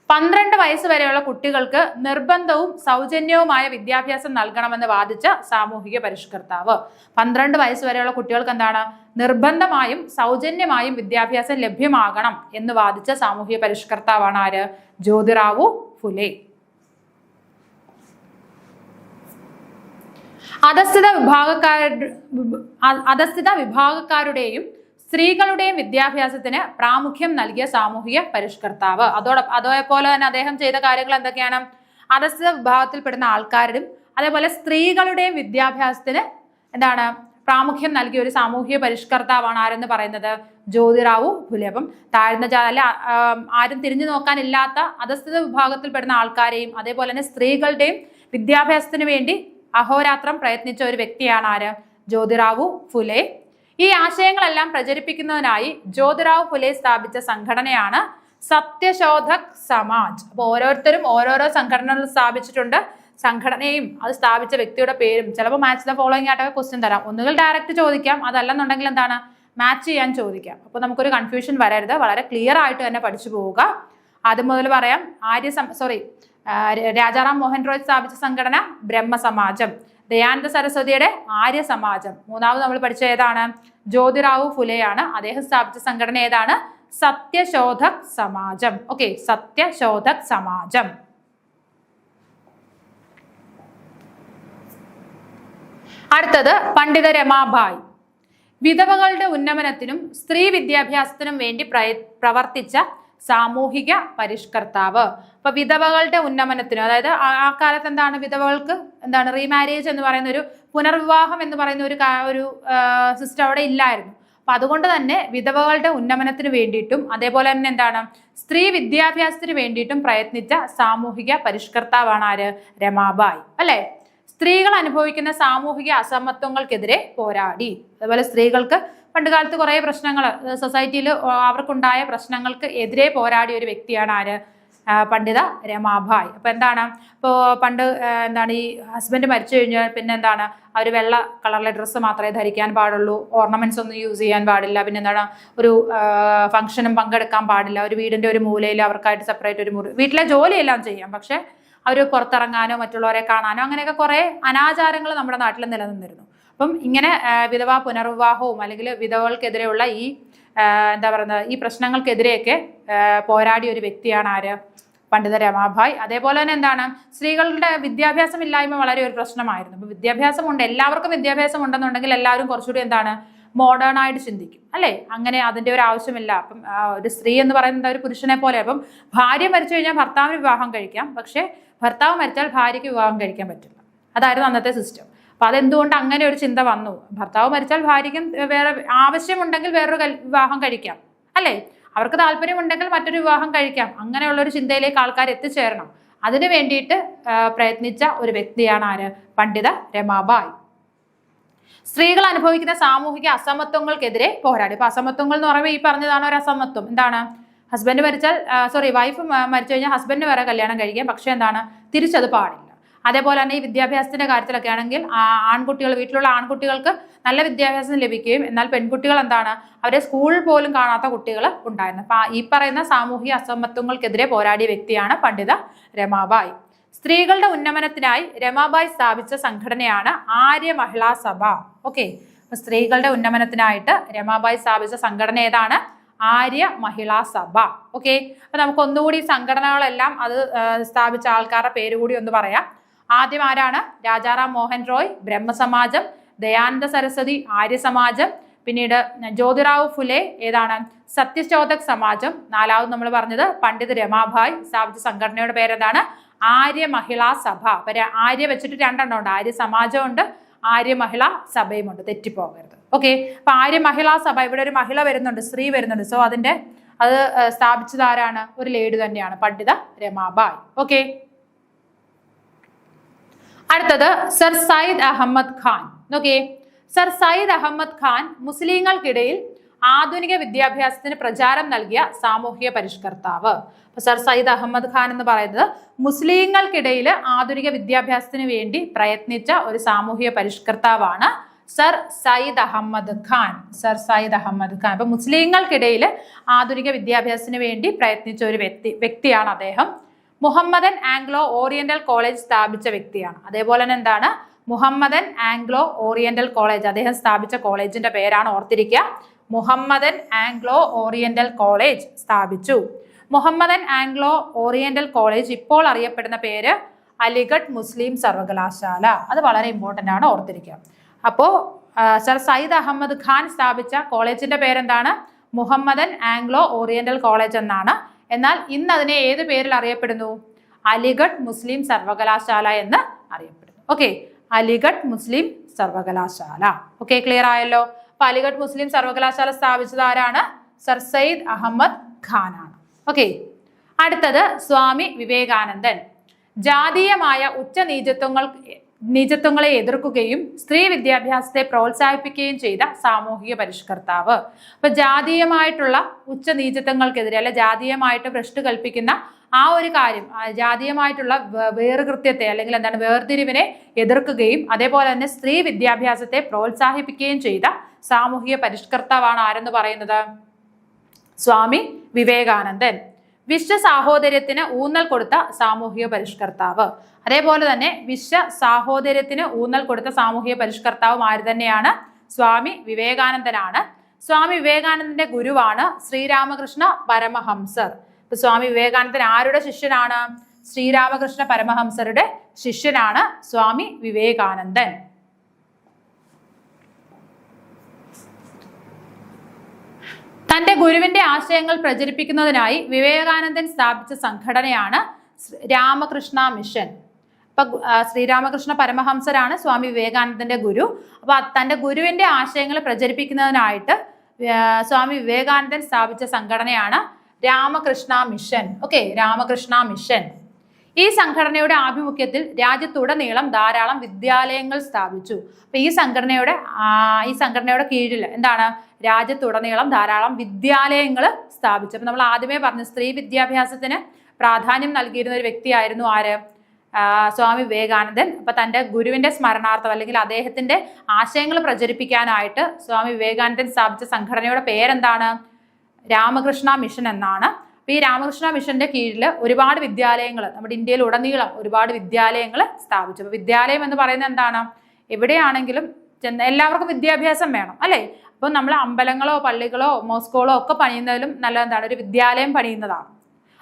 [SPEAKER 1] 12 വയസ്സ് വരെയുള്ള കുട്ടികൾക്ക് നിർബന്ധവും സൗജന്യവുമായ വിദ്യാഭ്യാസം നൽകണമെന്ന് വാദിച്ച സാമൂഹിക പരിഷ്കർത്താവ്. 12 വയസ്സ് വരെയുള്ള കുട്ടികൾക്ക് എന്താണ് നിർബന്ധമായും സൗജന്യമായും വിദ്യാഭ്യാസം ലഭ്യമാകണം എന്ന് വാദിച്ച സാമൂഹിക പരിഷ്കർത്താവാണ് ആര്? ജ്യോതിറാവു ഫുലെ. അധസ്ഥിത വിഭാഗക്കാരുടെയും സ്ത്രീകളുടെയും വിദ്യാഭ്യാസത്തിന് പ്രാമുഖ്യം നൽകിയ സാമൂഹിക പരിഷ്കർത്താവ്. അതേപോലെ തന്നെ അദ്ദേഹം ചെയ്ത കാര്യങ്ങൾ എന്തൊക്കെയാണ്? അധസ്ഥിത വിഭാഗത്തിൽപ്പെടുന്ന ആൾക്കാരും അതേപോലെ സ്ത്രീകളുടെയും വിദ്യാഭ്യാസത്തിന് എന്താണ് പ്രാമുഖ്യം നൽകിയ ഒരു സാമൂഹിക പരിഷ്കർത്താവാണ് ആരെന്ന് പറയുന്നത്? ജ്യോതിറാവു ഫുലെ. അപ്പം താഴ്ന്ന അല്ല ആരും തിരിഞ്ഞു നോക്കാനില്ലാത്ത അധസ്ഥിത വിഭാഗത്തിൽപ്പെടുന്ന ആൾക്കാരെയും അതേപോലെ തന്നെ സ്ത്രീകളുടെയും വിദ്യാഭ്യാസത്തിന് വേണ്ടി അഹോരാത്രം പ്രയത്നിച്ച ഒരു വ്യക്തിയാണ് ആര്? ജ്യോതിറാവു ഫുലെ. ഈ ആശയങ്ങളെല്ലാം പ്രചരിപ്പിക്കുന്നതിനായി ജ്യോതിറാവു ഫുലെ സ്ഥാപിച്ച സംഘടനയാണ് സത്യശോധക് സമാജ്. അപ്പൊ ഓരോരുത്തരും ഓരോരോ സംഘടനകൾ സ്ഥാപിച്ചിട്ടുണ്ട്. സംഘടനയും അത് സ്ഥാപിച്ച വ്യക്തിയുടെ പേരും ചിലപ്പോൾ മാച്ച് ദ ഫോളോയിങ് ആയിട്ടൊക്കെ ക്വസ്റ്റ്യൻ തരാം. ഒന്നുകിൽ ഡയറക്റ്റ് ചോദിക്കാം, അതല്ലെന്നുണ്ടെങ്കിൽ എന്താണ് മാച്ച് ചെയ്യാൻ ചോദിക്കാം. അപ്പൊ നമുക്കൊരു കൺഫ്യൂഷൻ വരരുത്, വളരെ ക്ലിയർ ആയിട്ട് തന്നെ പഠിച്ചു പോവുക. ആദ്യം മുതൽ പറയാം. രാജാറാം മോഹൻ റോയ് സ്ഥാപിച്ച സംഘടന ബ്രഹ്മസമാജം. ദയാനന്ദ സരസ്വതിയുടെ ആര്യ സമാജം. മൂന്നാമത് നമ്മൾ പഠിച്ച ഏതാണ്? ജ്യോതിറാവു ഫുലെയാണ്. അദ്ദേഹം സ്ഥാപിച്ച സംഘടന ഏതാണ്? സത്യശോധക് സമാജം. ഓക്കെ, സത്യശോധക് സമാജം. അടുത്തത് പണ്ഡിത രമാബായി. വിധവകളുടെ ഉന്നമനത്തിനും സ്ത്രീ വിദ്യാഭ്യാസത്തിനും വേണ്ടി പ്രവർത്തിച്ച സാമൂഹിക പരിഷ്കർത്താവ്. അപ്പൊ വിധവകളുടെ ഉന്നമനത്തിനും, അതായത് ആ കാലത്ത് എന്താണ് വിധവകൾക്ക് എന്താണ് റീമാരേജ് എന്ന് പറയുന്ന ഒരു പുനർവിവാഹം എന്ന് പറയുന്ന ഒരു സിസ്റ്റം അവിടെ ഇല്ലായിരുന്നു. അപ്പൊ അതുകൊണ്ട് തന്നെ വിധവകളുടെ ഉന്നമനത്തിന് വേണ്ടിയിട്ടും അതേപോലെ തന്നെ എന്താണ് സ്ത്രീ വിദ്യാഭ്യാസത്തിന് വേണ്ടിയിട്ടും പ്രയത്നിച്ച സാമൂഹിക പരിഷ്കർത്താവാണ് ആര്? രമാബായി. അല്ലെ? സ്ത്രീകൾ അനുഭവിക്കുന്ന സാമൂഹിക അസമത്വങ്ങൾക്കെതിരെ പോരാടി. അതുപോലെ സ്ത്രീകൾക്ക് പണ്ടുകാലത്ത് കുറേ പ്രശ്നങ്ങൾ സൊസൈറ്റിയിൽ അവർക്കുണ്ടായ പ്രശ്നങ്ങൾക്ക് എതിരെ പോരാടിയ ഒരു വ്യക്തിയാണ് ആര്? പണ്ഡിത രമാബായി. അപ്പൊ എന്താണ് പണ്ട് എന്താണ് ഈ ഹസ്ബൻഡ് മരിച്ചു കഴിഞ്ഞാൽ പിന്നെ എന്താണ് അവർ വെള്ള കളറിലെ ഡ്രസ്സ് മാത്രമേ ധരിക്കാൻ പാടുള്ളൂ, ഓർണമെന്റ്സ് ഒന്നും യൂസ് ചെയ്യാൻ പാടില്ല, പിന്നെ എന്താണ് ഒരു ഫംഗ്ഷനും പങ്കെടുക്കാൻ പാടില്ല, ഒരു വീടിന്റെ ഒരു മൂലയിൽ അവർക്കായിട്ട് സെപ്പറേറ്റ് ഒരു മുറി, വീട്ടിലെ ജോലിയെല്ലാം ചെയ്യാം, പക്ഷെ അവർ പുറത്തിറങ്ങാനോ മറ്റുള്ളവരെ കാണാനോ അങ്ങനെയൊക്കെ കുറേ അനാചാരങ്ങൾ നമ്മുടെ നാട്ടിൽ നിലനിന്നിരുന്നു. അപ്പം ഇങ്ങനെ വിധവാ പുനർവിവാഹവും അല്ലെങ്കിൽ വിധവകൾക്കെതിരെയുള്ള ഈ ഈ പ്രശ്നങ്ങൾക്കെതിരെയൊക്കെ പോരാടിയ ഒരു വ്യക്തിയാണ് ആര്? പണ്ഡിത രമാബായി. അതേപോലെ തന്നെ എന്താണ് സ്ത്രീകളുടെ വിദ്യാഭ്യാസം ഇല്ലായ്മ വളരെ ഒരു പ്രശ്നമായിരുന്നു. അപ്പൊ വിദ്യാഭ്യാസം ഉണ്ട്, എല്ലാവർക്കും വിദ്യാഭ്യാസം ഉണ്ടെന്നുണ്ടെങ്കിൽ എല്ലാവരും കുറച്ചുകൂടി എന്താണ് മോഡേൺ ആയിട്ട് ചിന്തിക്കും, അല്ലേ? അങ്ങനെ അതിന്റെ ഒരു ആവശ്യമില്ല. അപ്പം ഒരു സ്ത്രീ എന്ന് പറയുന്നത് ഒരു പുരുഷനെ പോലെ. അപ്പം ഭാര്യ മരിച്ചു കഴിഞ്ഞാൽ ഭർത്താവിന് വിവാഹം കഴിക്കാം, പക്ഷെ ഭർത്താവ് മരിച്ചാൽ ഭാര്യയ്ക്ക് വിവാഹം കഴിക്കാൻ പറ്റില്ല. അതായിരുന്നു അന്നത്തെ സിസ്റ്റം. അപ്പൊ അതെന്തുകൊണ്ട് അങ്ങനെ ഒരു ചിന്ത വന്നു? ഭർത്താവ് മരിച്ചാൽ ഭാര്യയ്ക്കും വേറെ ആവശ്യമുണ്ടെങ്കിൽ വേറൊരു വിവാഹം കഴിക്കാം, അല്ലേ? അവർക്ക് താല്പര്യമുണ്ടെങ്കിൽ മറ്റൊരു വിവാഹം കഴിക്കാം. അങ്ങനെയുള്ള ഒരു ചിന്തയിലേക്ക് ആൾക്കാർ എത്തിച്ചേരണം. അതിനു വേണ്ടിയിട്ട് പ്രയത്നിച്ച ഒരു വ്യക്തിയാണ് ആര്? പണ്ഡിത രമാബായി. സ്ത്രീകൾ അനുഭവിക്കുന്ന സാമൂഹിക അസമത്വങ്ങൾക്കെതിരെ പോരാടി. ഇപ്പൊ അസമത്വങ്ങൾ എന്ന് പറയുമ്പോൾ ഈ പറഞ്ഞതാണ് ഒരു അസമത്വം. എന്താണ്? ഹസ്ബൻഡ് മരിച്ചാൽ വൈഫ് മരിച്ചു കഴിഞ്ഞാൽ ഹസ്ബൻഡിന് വേറെ കല്യാണം കഴിക്കാം, പക്ഷെ എന്താണ്, തിരിച്ചത് പാടില്ല. അതേപോലെ തന്നെ ഈ വിദ്യാഭ്യാസത്തിന്റെ കാര്യത്തിലൊക്കെ ആണെങ്കിൽ ആൺകുട്ടികൾ, വീട്ടിലുള്ള ആൺകുട്ടികൾക്ക് നല്ല വിദ്യാഭ്യാസം ലഭിക്കുകയും എന്നാൽ പെൺകുട്ടികൾ എന്താണ്, അവരെ സ്കൂളിൽ പോലും കാണാത്ത കുട്ടികൾ ഉണ്ടായിരുന്നു. അപ്പൊ ഈ പറയുന്ന സാമൂഹിക അസമത്വങ്ങൾക്കെതിരെ പോരാടിയ വ്യക്തിയാണ് പണ്ഡിത രമാബായി. സ്ത്രീകളുടെ ഉന്നമനത്തിനായി രമാബായി സ്ഥാപിച്ച സംഘടനയാണ് ആര്യ മഹിളാ സഭ. ഓക്കെ, അപ്പൊ സ്ത്രീകളുടെ ഉന്നമനത്തിനായിട്ട് രമാബായി സ്ഥാപിച്ച സംഘടന ഏതാണ്? ആര്യ മഹിളാ സഭ. ഓക്കെ, അപ്പൊ നമുക്ക് ഒന്നുകൂടി സംഘടനകളെല്ലാം അത് സ്ഥാപിച്ച ആൾക്കാരുടെ പേര് കൂടി ഒന്ന് പറയാം. ആദ്യം ആരാണ്? രാജാറാം മോഹൻ റോയ് ബ്രഹ്മസമാജം, ദയാനന്ദ സരസ്വതി ആര്യ സമാജം, പിന്നീട് ജ്യോതിറാവു ഫുലെ ഏതാണ്? സത്യശോധക് സമാജം. നാലാമത് നമ്മൾ പറഞ്ഞത് പണ്ഡിത് രമാബായി സ്ഥാപിച്ച സംഘടനയുടെ പേരെന്താണ്? ആര്യ മഹിളാ സഭ. അപ്പൊ ആര്യ വെച്ചിട്ട് രണ്ടെണ്ണം ഉണ്ട്, ആര്യ സമാജം ഉണ്ട്, ആര്യ മഹിളാ സഭയും ഉണ്ട്, തെറ്റിപ്പോകരുത്. ഓക്കെ, അപ്പൊ ആര്യ മഹിളാ സഭ, ഇവിടെ ഒരു മഹിള വരുന്നുണ്ട്, സ്ത്രീ വരുന്നുണ്ട്. സോ അത് സ്ഥാപിച്ചത് ആരാണ്? ഒരു ലേഡി തന്നെയാണ്, പണ്ഡിത രമാബായി. ഓക്കെ, അടുത്തത് Sir Syed Ahmad Khan. Okay, Sir Syed Ahmad Khan മുസ്ലിങ്ങൾക്കിടയിൽ ആധുനിക വിദ്യാഭ്യാസത്തിന് പ്രചാരം നൽകിയ സാമൂഹിക പരിഷ്കർത്താവ്. സർ സയ്യിദ് അഹമ്മദ് ഖാൻ എന്ന് പറയുന്നത് മുസ്ലിങ്ങൾക്കിടയിൽ ആധുനിക വിദ്യാഭ്യാസത്തിന് വേണ്ടി പ്രയത്നിച്ച ഒരു സാമൂഹിക പരിഷ്കർത്താവാണ് സർ സയ്യിദ് അഹമ്മദ് ഖാൻ. സർ സയ്യിദ് അഹമ്മദ് ഖാൻ. അപ്പൊ മുസ്ലിങ്ങൾക്കിടയിൽ ആധുനിക വിദ്യാഭ്യാസത്തിന് വേണ്ടി പ്രയത്നിച്ച ഒരു വ്യക്തിയാണ് അദ്ദേഹം. മുഹമ്മദൻ ആംഗ്ലോ ഓറിയന്റൽ കോളേജ് സ്ഥാപിച്ച വ്യക്തിയാണ്. അതേപോലെ തന്നെ എന്താണ്? മുഹമ്മദൻ ആംഗ്ലോ ഓറിയന്റൽ കോളേജ്, അദ്ദേഹം സ്ഥാപിച്ച കോളേജിന്റെ പേരാണ്, ഓർത്തിരിക്കുക, മുഹമ്മദൻ ആംഗ്ലോ ഓറിയന്റൽ കോളേജ് സ്ഥാപിച്ചു. മുഹമ്മദൻ ആംഗ്ലോ ഓറിയന്റൽ കോളേജ് ഇപ്പോൾ അറിയപ്പെടുന്ന പേര് അലിഗഡ് മുസ്ലിം സർവകലാശാല. അത് വളരെ ഇമ്പോർട്ടന്റ് ആണ്, ഓർത്തിരിക്കുക. അപ്പോ സർ സയ്യിദ് അഹമ്മദ് ഖാൻ സ്ഥാപിച്ച കോളേജിന്റെ പേരെന്താണ്? മുഹമ്മദൻ ആംഗ്ലോ ഓറിയന്റൽ കോളേജ് എന്നാണ്. എന്നാൽ ഇന്ന് അതിനെ ഏത് പേരിൽ അറിയപ്പെടുന്നു? അലിഗഡ് മുസ്ലിം സർവകലാശാല എന്ന് അറിയപ്പെടുന്നു. ഓക്കെ, അലിഗഡ് മുസ്ലിം സർവകലാശാല. ഓക്കെ, ക്ലിയർ ആയല്ലോ? അപ്പൊ അലിഗഡ് മുസ്ലിം സർവകലാശാല സ്ഥാപിച്ചത് ആരാണ്? സർ സയ്യിദ് അഹമ്മദ് ഖാൻ ആണ്. ഓക്കെ, അടുത്തത് സ്വാമി വിവേകാനന്ദൻ. ജാതീയമായ നീചത്വങ്ങളെ എതിർക്കുകയും സ്ത്രീ വിദ്യാഭ്യാസത്തെ പ്രോത്സാഹിപ്പിക്കുകയും ചെയ്ത സാമൂഹിക പരിഷ്കർത്താവ്. അപ്പൊ ജാതീയമായിട്ടുള്ള നീചത്വങ്ങൾക്കെതിരെ അല്ലെ ജാതീയമായിട്ട് ഭ്രഷ്ട് കൽപ്പിക്കുന്ന ആ ഒരു കാര്യം, ജാതീയമായിട്ടുള്ള വേറുകൃത്യത്തെ അല്ലെങ്കിൽ എന്താണ് വേർതിരിവിനെ എതിർക്കുകയും അതേപോലെ തന്നെ സ്ത്രീ വിദ്യാഭ്യാസത്തെ പ്രോത്സാഹിപ്പിക്കുകയും ചെയ്ത സാമൂഹിക പരിഷ്കർത്താവാണ് ആരെന്ന് പറയുന്നത്? സ്വാമി വിവേകാനന്ദൻ. വിശ്വ സാഹോദര്യത്തിന് ഊന്നൽ കൊടുത്ത സാമൂഹിക പരിഷ്കർത്താവ്. അതേപോലെ തന്നെ വിശ്വ സാഹോദര്യത്തിന് ഊന്നൽ കൊടുത്ത സാമൂഹിക പരിഷ്കർത്താവും ആര് തന്നെയാണ്? സ്വാമി വിവേകാനന്ദനാണ്. സ്വാമി വിവേകാനന്ദന്റെ ഗുരുവാണ് ശ്രീരാമകൃഷ്ണ പരമഹംസർ. ഇപ്പൊ സ്വാമി വിവേകാനന്ദൻ ആരുടെ ശിഷ്യനാണ്? ശ്രീരാമകൃഷ്ണ പരമഹംസരുടെ ശിഷ്യനാണ് സ്വാമി വിവേകാനന്ദൻ. തന്റെ ഗുരുവിന്റെ ആശയങ്ങൾ പ്രചരിപ്പിക്കുന്നതിനായി വിവേകാനന്ദൻ സ്ഥാപിച്ച സംഘടനയാണ് രാമകൃഷ്ണ മിഷൻ. അപ്പൊ ശ്രീരാമകൃഷ്ണ പരമഹംസരാണ് സ്വാമി വിവേകാനന്ദന്റെ ഗുരു. അപ്പൊ തന്റെ ഗുരുവിന്റെ ആശയങ്ങൾ പ്രചരിപ്പിക്കുന്നതിനായിട്ട് സ്വാമി വിവേകാനന്ദൻ സ്ഥാപിച്ച സംഘടനയാണ് Ramakrishna mission. Okay, Ramakrishna mission. ഈ സംഘടനയുടെ ആഭിമുഖ്യത്തിൽ രാജ്യത്തുടനീളം ധാരാളം വിദ്യാലയങ്ങൾ സ്ഥാപിച്ചു. അപ്പൊ ഈ സംഘടനയുടെ കീഴിൽ എന്താണ്? രാജ്യത്തുടനീളം ധാരാളം വിദ്യാലയങ്ങൾ സ്ഥാപിച്ചു. അപ്പൊ നമ്മൾ ആദ്യമേ പറഞ്ഞു സ്ത്രീ വിദ്യാഭ്യാസത്തിന് പ്രാധാന്യം നൽകിയിരുന്ന ഒരു വ്യക്തിയായിരുന്നു ആര്? സ്വാമി വിവേകാനന്ദൻ. അപ്പൊ തന്റെ ഗുരുവിന്റെ സ്മരണാർത്ഥം അല്ലെങ്കിൽ അദ്ദേഹത്തിന്റെ ആശയങ്ങൾ പ്രചരിപ്പിക്കാനായിട്ട് സ്വാമി വിവേകാനന്ദൻ സ്ഥാപിച്ച സംഘടനയുടെ പേരെന്താണ്? രാമകൃഷ്ണ മിഷൻ എന്നാണ്. അപ്പൊ ഈ രാമകൃഷ്ണ മിഷന്റെ കീഴിൽ ഒരുപാട് വിദ്യാലയങ്ങൾ നമ്മുടെ ഇന്ത്യയിൽ ഉടനീളം ഒരുപാട് വിദ്യാലയങ്ങൾ സ്ഥാപിച്ചു. അപ്പൊ വിദ്യാലയം എന്ന് പറയുന്നത് എന്താണ്? എവിടെയാണെങ്കിലും എല്ലാവർക്കും വിദ്യാഭ്യാസം വേണം അല്ലെ? അപ്പൊ നമ്മൾ അമ്പലങ്ങളോ പള്ളികളോ മോസ്കുകളോ ഒക്കെ പണിയുന്നതിലും നല്ല എന്താണ്? ഒരു വിദ്യാലയം പണിയുന്നതാണ്.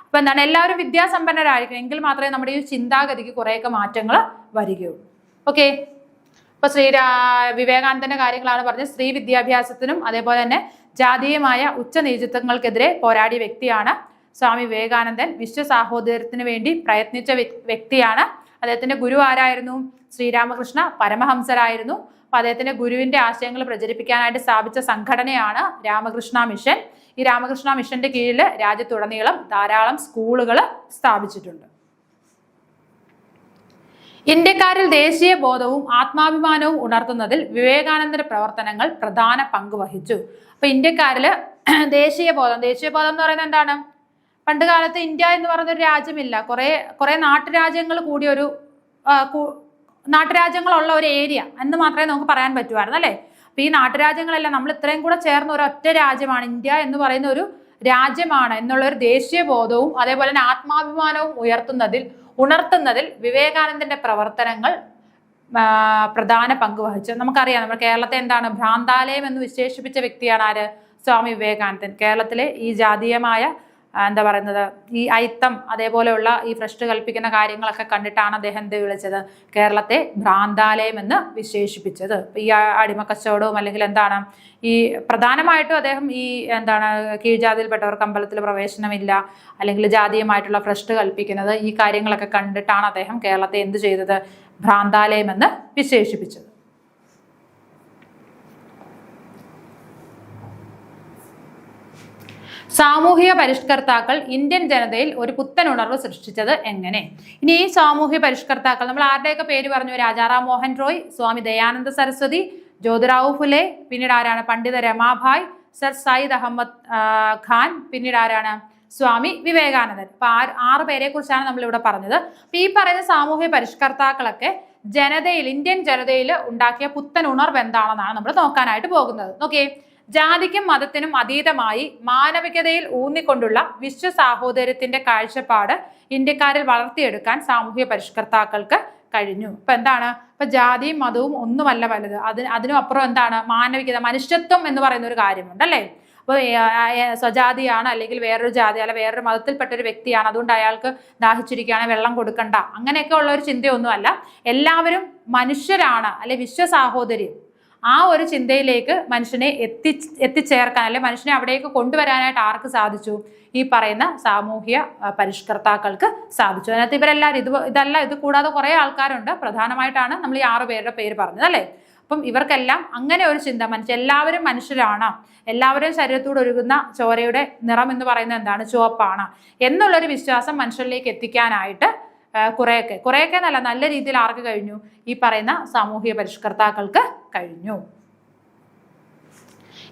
[SPEAKER 1] അപ്പൊ എന്താണ്? എല്ലാവരും വിദ്യാസമ്പന്നരായിരിക്കും, എങ്കിൽ മാത്രമേ നമ്മുടെ ഈ ചിന്താഗതിക്ക് കുറേയൊക്കെ മാറ്റങ്ങൾ വരികയുള്ളൂ. ഓക്കെ, ഇപ്പൊ വിവേകാനന്ദന്റെ കാര്യങ്ങളാണ് പറഞ്ഞത്. സ്ത്രീ വിദ്യാഭ്യാസത്തിനും അതേപോലെ തന്നെ ജാതീയമായ നീചത്വങ്ങൾക്കെതിരെ പോരാടിയ വ്യക്തിയാണ് സ്വാമി വിവേകാനന്ദൻ. വിശ്വ സാഹോദര്യത്തിന് വേണ്ടി പ്രയത്നിച്ച വ്യക്തിയാണ്. അദ്ദേഹത്തിന്റെ ഗുരു ആരായിരുന്നു? ശ്രീരാമകൃഷ്ണ പരമഹംസരായിരുന്നു. അപ്പൊ അദ്ദേഹത്തിന്റെ ഗുരുവിന്റെ ആശയങ്ങൾ പ്രചരിപ്പിക്കാനായിട്ട് സ്ഥാപിച്ച സംഘടനയാണ് രാമകൃഷ്ണ മിഷൻ. ഈ രാമകൃഷ്ണ മിഷന്റെ കീഴിൽ രാജ്യത്തുടനീളം ധാരാളം സ്കൂളുകൾ സ്ഥാപിച്ചിട്ടുണ്ട്. ഇന്ത്യക്കാരിൽ ദേശീയ ബോധവും ആത്മാഭിമാനവും ഉണർത്തുന്നതിൽ വിവേകാനന്ദന്റെ പ്രവർത്തനങ്ങൾ പ്രധാന പങ്ക് വഹിച്ചു. അപ്പൊ ഇന്ത്യക്കാരില് ദേശീയബോധം എന്ന് പറയുന്നത് എന്താണ്? പണ്ട് കാലത്ത് ഇന്ത്യ എന്ന് പറയുന്നൊരു രാജ്യമില്ല, കുറെ നാട്ടുരാജ്യങ്ങൾ കൂടിയ ഒരു നാട്ടുരാജ്യങ്ങളുള്ള ഒരു ഏരിയ എന്ന് മാത്രമേ നമുക്ക് പറയാൻ പറ്റുമായിരുന്നു അല്ലേ. അപ്പൊ ഈ നാട്ടുരാജ്യങ്ങളെല്ലാം നമ്മൾ ഇത്രയും കൂടെ ചേർന്ന ഒരൊറ്റ രാജ്യമാണ് ഇന്ത്യ എന്ന് പറയുന്ന ഒരു രാജ്യമാണ് എന്നുള്ള ഒരു ദേശീയ ബോധവും അതേപോലെ തന്നെ ആത്മാഭിമാനവും ഉണർത്തുന്നതിൽ വിവേകാനന്ദന്റെ പ്രവർത്തനങ്ങൾ പ്രധാന പങ്ക് വഹിച്ചു. നമുക്കറിയാം നമ്മുടെ കേരളത്തെ എന്താണ് ഭ്രാന്താലയം എന്ന് വിശേഷിപ്പിച്ച വ്യക്തിയാണ് ആര്? സ്വാമി വിവേകാനന്ദൻ. കേരളത്തിലെ ഈ ജാതീയമായ എന്താ പറയുന്നത് ഈ അയിത്തം അതേപോലെയുള്ള ഈ ഭ്രഷ്ട് കൽപ്പിക്കുന്ന കാര്യങ്ങളൊക്കെ കണ്ടിട്ടാണ് അദ്ദേഹം എന്ത് വിളിച്ചത്? കേരളത്തെ ഭ്രാന്താലയം എന്ന് വിശേഷിപ്പിച്ചത്. ഈ അടിമക്കച്ചവടവും അല്ലെങ്കിൽ എന്താണ് ഈ പ്രധാനമായിട്ടും അദ്ദേഹം ഈ എന്താണ് കീഴ്ജാതിയിൽപ്പെട്ടവർക്ക് അമ്പലത്തിൽ പ്രവേശനമില്ല അല്ലെങ്കിൽ ജാതീയമായിട്ടുള്ള ഭ്രഷ്ട് കൽപ്പിക്കുന്നത് ഈ കാര്യങ്ങളൊക്കെ കണ്ടിട്ടാണ് അദ്ദേഹം കേരളത്തെ എന്ത് ചെയ്തത്? ഭ്രാന്താലയം എന്ന് വിശേഷിപ്പിച്ചത്. സാമൂഹിക പരിഷ്കർത്താക്കൾ ഇന്ത്യൻ ജനതയിൽ ഒരു പുത്തൻ ഉണർവ് സൃഷ്ടിച്ചത് എങ്ങനെ? ഇനി ഈ സാമൂഹ്യ പരിഷ്കർത്താക്കൾ നമ്മൾ ആരുടെയൊക്കെ പേര് പറഞ്ഞു? രാജാറാം മോഹൻ റോയ്, സ്വാമി ദയാനന്ദ സരസ്വതി, ജ്യോതിറാവു ഫുലെ, പിന്നീട് ആരാണ്? പണ്ഡിത രമാഭായ്, സർ സയ്യിദ് അഹമ്മദ് ഖാൻ, പിന്നീട് ആരാണ്? സ്വാമി വിവേകാനന്ദൻ. അപ്പൊ 6 പേരെ കുറിച്ചാണ് നമ്മളിവിടെ പറഞ്ഞത്. അപ്പൊ ഈ പറയുന്ന സാമൂഹ്യ പരിഷ്കർത്താക്കളൊക്കെ ഇന്ത്യൻ ജനതയിൽ ഉണ്ടാക്കിയ പുത്തൻ ഉണർവ് എന്താണെന്നാണ് നമ്മൾ നോക്കാനായിട്ട് പോകുന്നത്. നോക്കിയേ, ജാതിക്കും മതത്തിനും അതീതമായി മാനവികതയിൽ ഊന്നിക്കൊണ്ടുള്ള വിശ്വസാഹോദര്യത്തിന്റെ കാഴ്ചപ്പാട് ഇന്ത്യക്കാരിൽ വളർത്തിയെടുക്കാൻ സാമൂഹ്യ പരിഷ്കർത്താക്കൾക്ക് കഴിഞ്ഞു. ഇപ്പൊ എന്താണ്? ഇപ്പൊ ജാതിയും മതവും ഒന്നുമല്ല വലുത്, അതിനും അപ്പുറം എന്താണ്? മാനവികത, മനുഷ്യത്വം എന്ന് പറയുന്ന ഒരു കാര്യമുണ്ട് അല്ലേ. അപ്പോൾ സ്വജാതിയാണ് അല്ലെങ്കിൽ വേറൊരു ജാതി അല്ല വേറൊരു മതത്തിൽപ്പെട്ട ഒരു വ്യക്തിയാണ്, അതുകൊണ്ട് അയാൾക്ക് ദാഹിച്ചിരിക്കുകയാണെങ്കിൽ വെള്ളം കൊടുക്കണ്ട, അങ്ങനെയൊക്കെ ഉള്ള ഒരു ചിന്തയൊന്നുമല്ല. എല്ലാവരും മനുഷ്യരാണ് അല്ലെ, വിശ്വസാഹോദര്യം ആ ഒരു ചിന്തയിലേക്ക് മനുഷ്യനെ എത്തിച്ചേർക്കാൻ അല്ലെ മനുഷ്യനെ അവിടേക്ക് കൊണ്ടുവരാനായിട്ട് ആർക്ക് സാധിച്ചു? ഈ പറയുന്ന സാമൂഹ്യ പരിഷ്കർത്താക്കൾക്ക് സാധിച്ചു. അതിനകത്ത് ഇവരെല്ലാവരും ഇത് കൂടാതെ കുറെ ആൾക്കാരുണ്ട്. പ്രധാനമായിട്ടാണ് നമ്മൾ ഈ 6 പേരുടെ പേര് പറഞ്ഞത് അല്ലേ. അപ്പം ഇവർക്കെല്ലാം അങ്ങനെ ഒരു ചിന്ത, എല്ലാവരും മനുഷ്യരാണ്, എല്ലാവരും ശരീരത്തോട് ഒഴുകുന്ന ചോരയുടെ നിറം എന്ന് പറയുന്നത് എന്താണ്? ചുവപ്പാണ് എന്നുള്ളൊരു വിശ്വാസം മനുഷ്യരിലേക്ക് എത്തിക്കാനായിട്ട് കുറേയൊക്കെ നല്ല രീതിയിൽ ആർക്ക് കഴിഞ്ഞു? ഈ പറയുന്ന സാമൂഹിക പരിഷ്കർത്താക്കൾക്ക് കഴിഞ്ഞു.